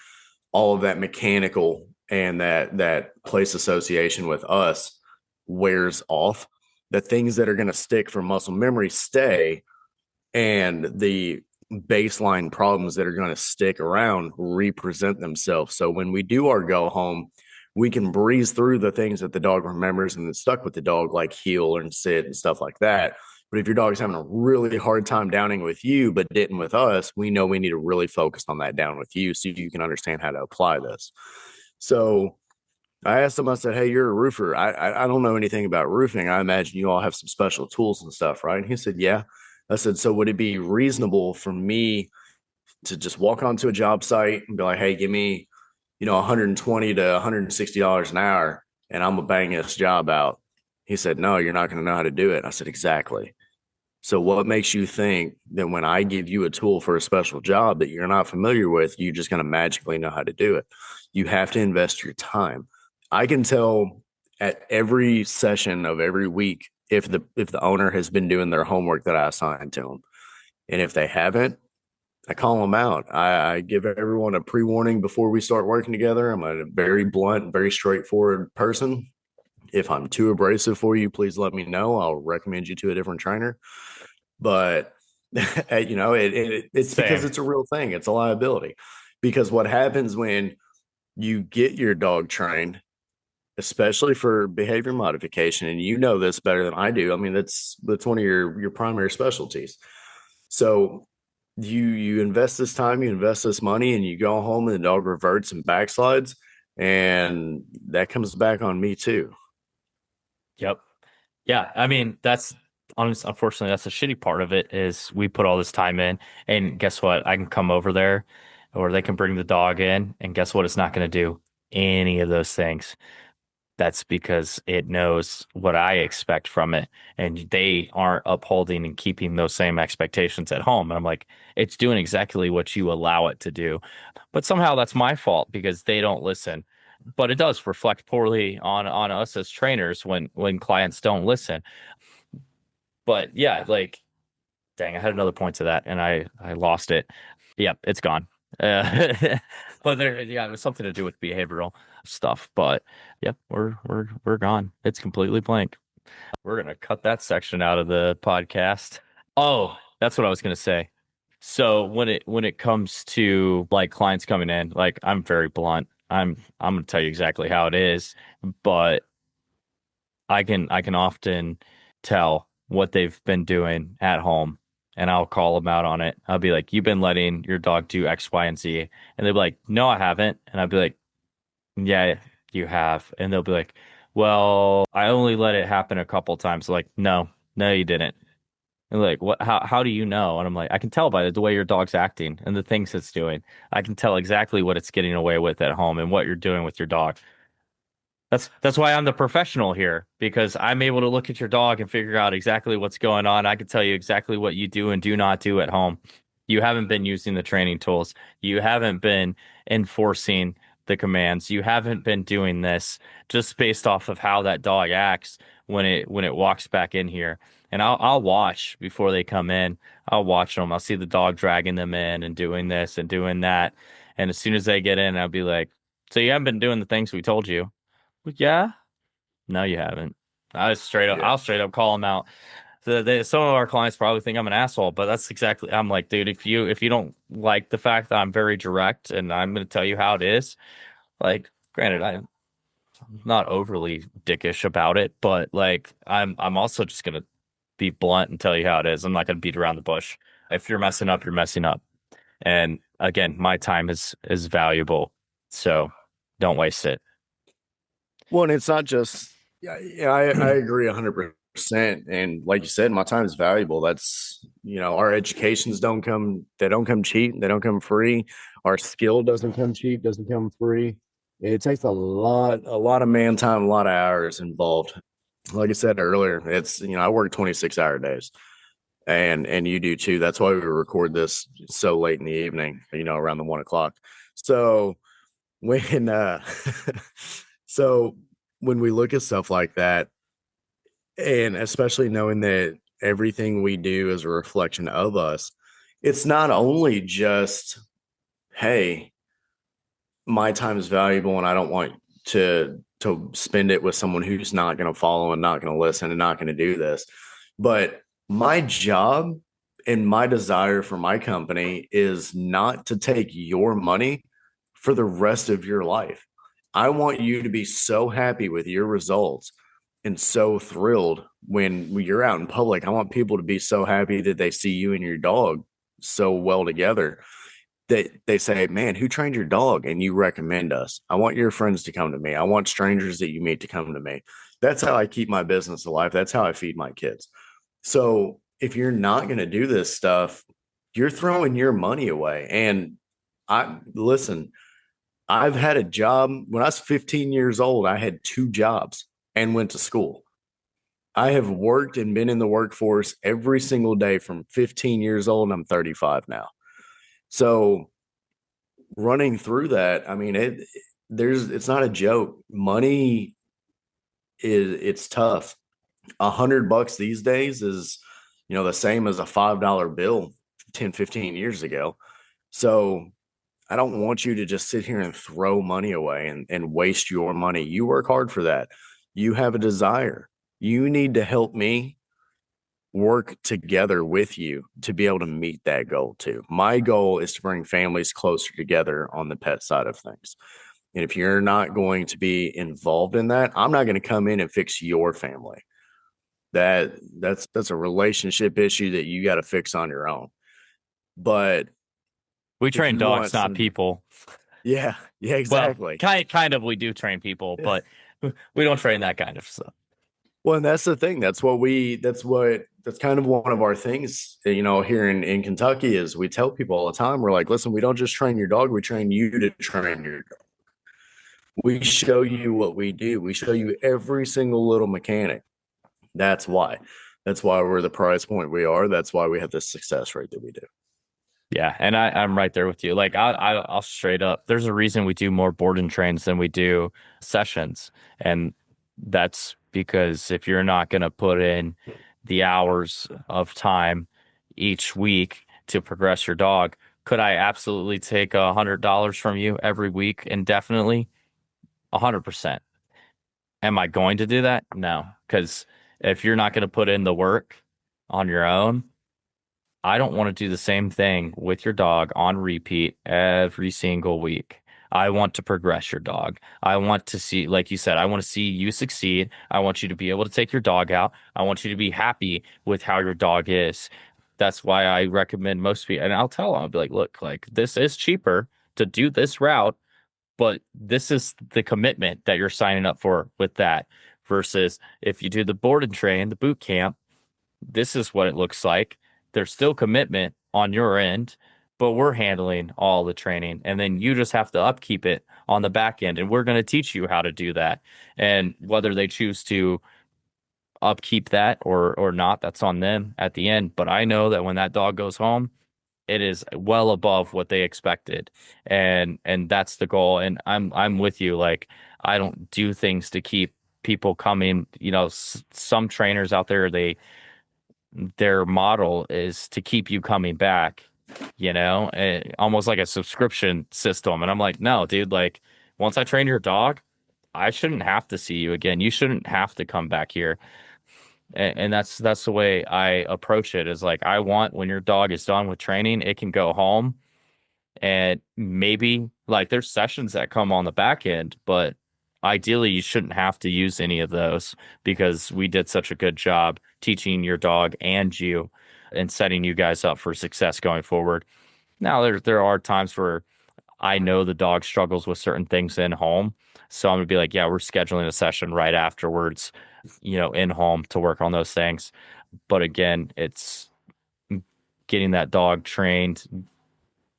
all of that mechanical and that place association with us wears off. The things that are going to stick from muscle memory stay, and the baseline problems that are going to stick around represent themselves. So when we do our go home, we can breeze through the things that the dog remembers and that's stuck with the dog, like heel and sit and stuff like that. But if your dog's having a really hard time downing with you, but didn't with us, we know we need to really focus on that down with you so you can understand how to apply this. So I asked him, I said, "Hey, you're a roofer. I don't know anything about roofing. I imagine you all have some special tools and stuff, right?" And he said, "Yeah." I said, "So would it be reasonable for me to just walk onto a job site and be like, hey, give me, 120 to $160 an hour, and I'm gonna bang this job out?" He said, "No, you're not gonna know how to do it." I said, "Exactly. So what makes you think that when I give you a tool for a special job that you're not familiar with, you're just going to magically know how to do it? You have to invest your time." I can tell at every session of every week if the owner has been doing their homework that I assigned to them. And if they haven't, I call them out. I give everyone a pre-warning before we start working together. I'm a very blunt, very straightforward person. If I'm too abrasive for you, please let me know. I'll recommend you to a different trainer. But it's because Same. it's a real thing. It's a liability. Because what happens when you get your dog trained, especially for behavior modification, and you know this better than I do. I mean, that's one of your primary specialties. So you invest this time, you invest this money, and you go home and the dog reverts and backslides, and that comes back on me too. Yep. Yeah, I mean, unfortunately, that's the shitty part of it is we put all this time in, and guess what? I can come over there, or they can bring the dog in, and guess what? It's not going to do any of those things. That's because it knows what I expect from it, and they aren't upholding and keeping those same expectations at home. And I'm like, it's doing exactly what you allow it to do, but somehow that's my fault because they don't listen. But it does reflect poorly on us as trainers when clients don't listen. But yeah, like, dang, I had another point to that and I lost it. Yep, it's gone. Uh, but yeah, it was something to do with behavioral stuff. But yep, we're gone. It's completely blank. We're gonna cut that section out of the podcast. Oh, that's what I was gonna say. So when it comes to like clients coming in, like I'm very blunt. I'm gonna tell you exactly how it is, but I can often tell what they've been doing at home, and I'll call them out on it. I'll be like, "You've been letting your dog do X, Y, and Z," and they'll be like, "No, I haven't," and I'll be like, "Yeah, you have," and they'll be like, "Well, I only let it happen a couple times." Like, no, no, you didn't. And like, what? How do you know? And I'm like, I can tell by the way your dog's acting and the things it's doing. I can tell exactly what it's getting away with at home and what you're doing with your dog. That's why I'm the professional here because I'm able to look at your dog and figure out exactly what's going on. I can tell you exactly what you do and do not do at home. You haven't been using the training tools. You haven't been enforcing the commands. You haven't been doing this just based off of how that dog acts when it walks back in here. And I'll watch before they come in. I'll watch them. I'll see the dog dragging them in and doing this and doing that. And as soon as they get in, I'll be like, "So you haven't been doing the things we told you." Yeah. No, you haven't. Yeah. I'll straight up call them out. Some of our clients probably think I'm an asshole, but that's exactly, I'm like, dude, if you don't like the fact that I'm very direct and I'm going to tell you how it is, like, granted, I'm not overly dickish about it, but like, I'm also just going to be blunt and tell you how it is. I'm not going to beat around the bush. If you're messing up, you're messing up. And again, my time is valuable, so don't waste it. Well, and it's not just, yeah, yeah, I agree 100%. And like you said, my time is valuable. That's, our educations they don't come cheap. They don't come free. Our skill doesn't come cheap, doesn't come free. It takes a lot of man time, a lot of hours involved. Like I said earlier, it's, I work 26-hour days and you do too. That's why we record this so late in the evening, around the 1 o'clock. So when, so when we look at stuff like that, and especially knowing that everything we do is a reflection of us, it's not only just, hey, my time is valuable and I don't want to spend it with someone who's not going to follow and not going to listen and not going to do this. But my job and my desire for my company is not to take your money for the rest of your life. I want you to be so happy with your results and so thrilled when you're out in public. I want people to be so happy that they see you and your dog so well together that they say, "Man, who trained your dog?" And you recommend us. I want your friends to come to me. I want strangers that you meet to come to me. That's how I keep my business alive. That's how I feed my kids. So if you're not going to do this stuff, you're throwing your money away. And I listen, I've had a job when I was 15 years old. I had two jobs and went to school. I have worked and been in the workforce every single day from 15 years old, and I'm 35 now. So running through that, I mean, it's not a joke. Money it's tough. $100 these days is, the same as a $5 bill 10, 15 years ago. So I don't want you to just sit here and throw money away and waste your money. You work hard for that. You have a desire. You need to help me work together with you to be able to meet that goal too. My goal is to bring families closer together on the pet side of things. And if you're not going to be involved in that, I'm not going to come in and fix your family. That's a relationship issue that you got to fix on your own. But We if train you want dogs, not some, people. yeah, yeah, Well, exactly. kind of we do train people, but we don't train that kind of stuff. Well, and that's the thing. That's kind of one of our things, here in Kentucky is we tell people all the time, we're like, listen, we don't just train your dog, we train you to train your dog. We show you what we do. We show you every single little mechanic. That's why. That's why we're the price point we are. That's why we have the success rate that we do. Yeah, and I'm right there with you. Like I'll straight up. There's a reason we do more board and trains than we do sessions, and that's because if you're not going to put in the hours of time each week to progress your dog, could I absolutely take $100 from you every week indefinitely? 100%. Am I going to do that? No, because if you're not going to put in the work on your own, I don't want to do the same thing with your dog on repeat every single week. I want to progress your dog. I want to see, like you said, I want to see you succeed. I want you to be able to take your dog out. I want you to be happy with how your dog is. That's why I recommend most people, and I'll tell them, I'll be like, look, like this is cheaper to do this route, but this is the commitment that you're signing up for with that versus if you do the board and train, the boot camp, this is what it looks like. There's still commitment on your end, but we're handling all the training. And then you just have to upkeep it on the back end. And we're going to teach you how to do that. And whether they choose to upkeep that or not, that's on them at the end. But I know that when that dog goes home, it is well above what they expected. And that's the goal. And I'm with you. Like I don't do things to keep people coming. You know, some trainers out there, their model is to keep you coming back, almost like a subscription system. And I'm like, no, dude, like once I train your dog, I shouldn't have to see you again. You shouldn't have to come back here. And that's the way I approach it is like I want when your dog is done with training, it can go home and maybe like there's sessions that come on the back end, but ideally you shouldn't have to use any of those because we did such a good job teaching your dog and you and setting you guys up for success going forward. Now there are times where I know the dog struggles with certain things in home. So I'm gonna be like, yeah, we're scheduling a session right afterwards, in home to work on those things. But again, it's getting that dog trained,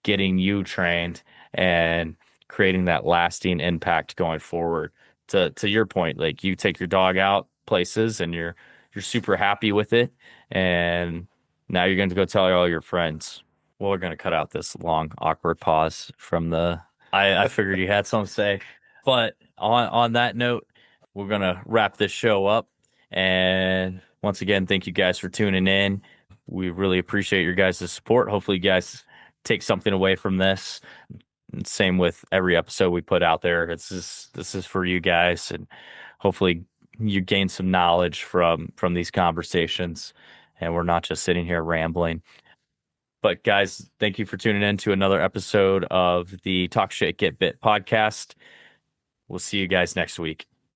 getting you trained and creating that lasting impact going forward. To your point, like you take your dog out places and you're super happy with it, and now you're going to go tell all your friends. Well, we're going to cut out this long awkward pause from the. I figured you had something to say, but on that note, we're going to wrap this show up. And once again, thank you guys for tuning in. We really appreciate your guys' support. Hopefully, you guys take something away from this. And same with every episode we put out there. This is for you guys, and hopefully you gain some knowledge from these conversations. And we're not just sitting here rambling. But guys, thank you for tuning in to another episode of the Talk Shit Get Bit podcast. We'll see you guys next week.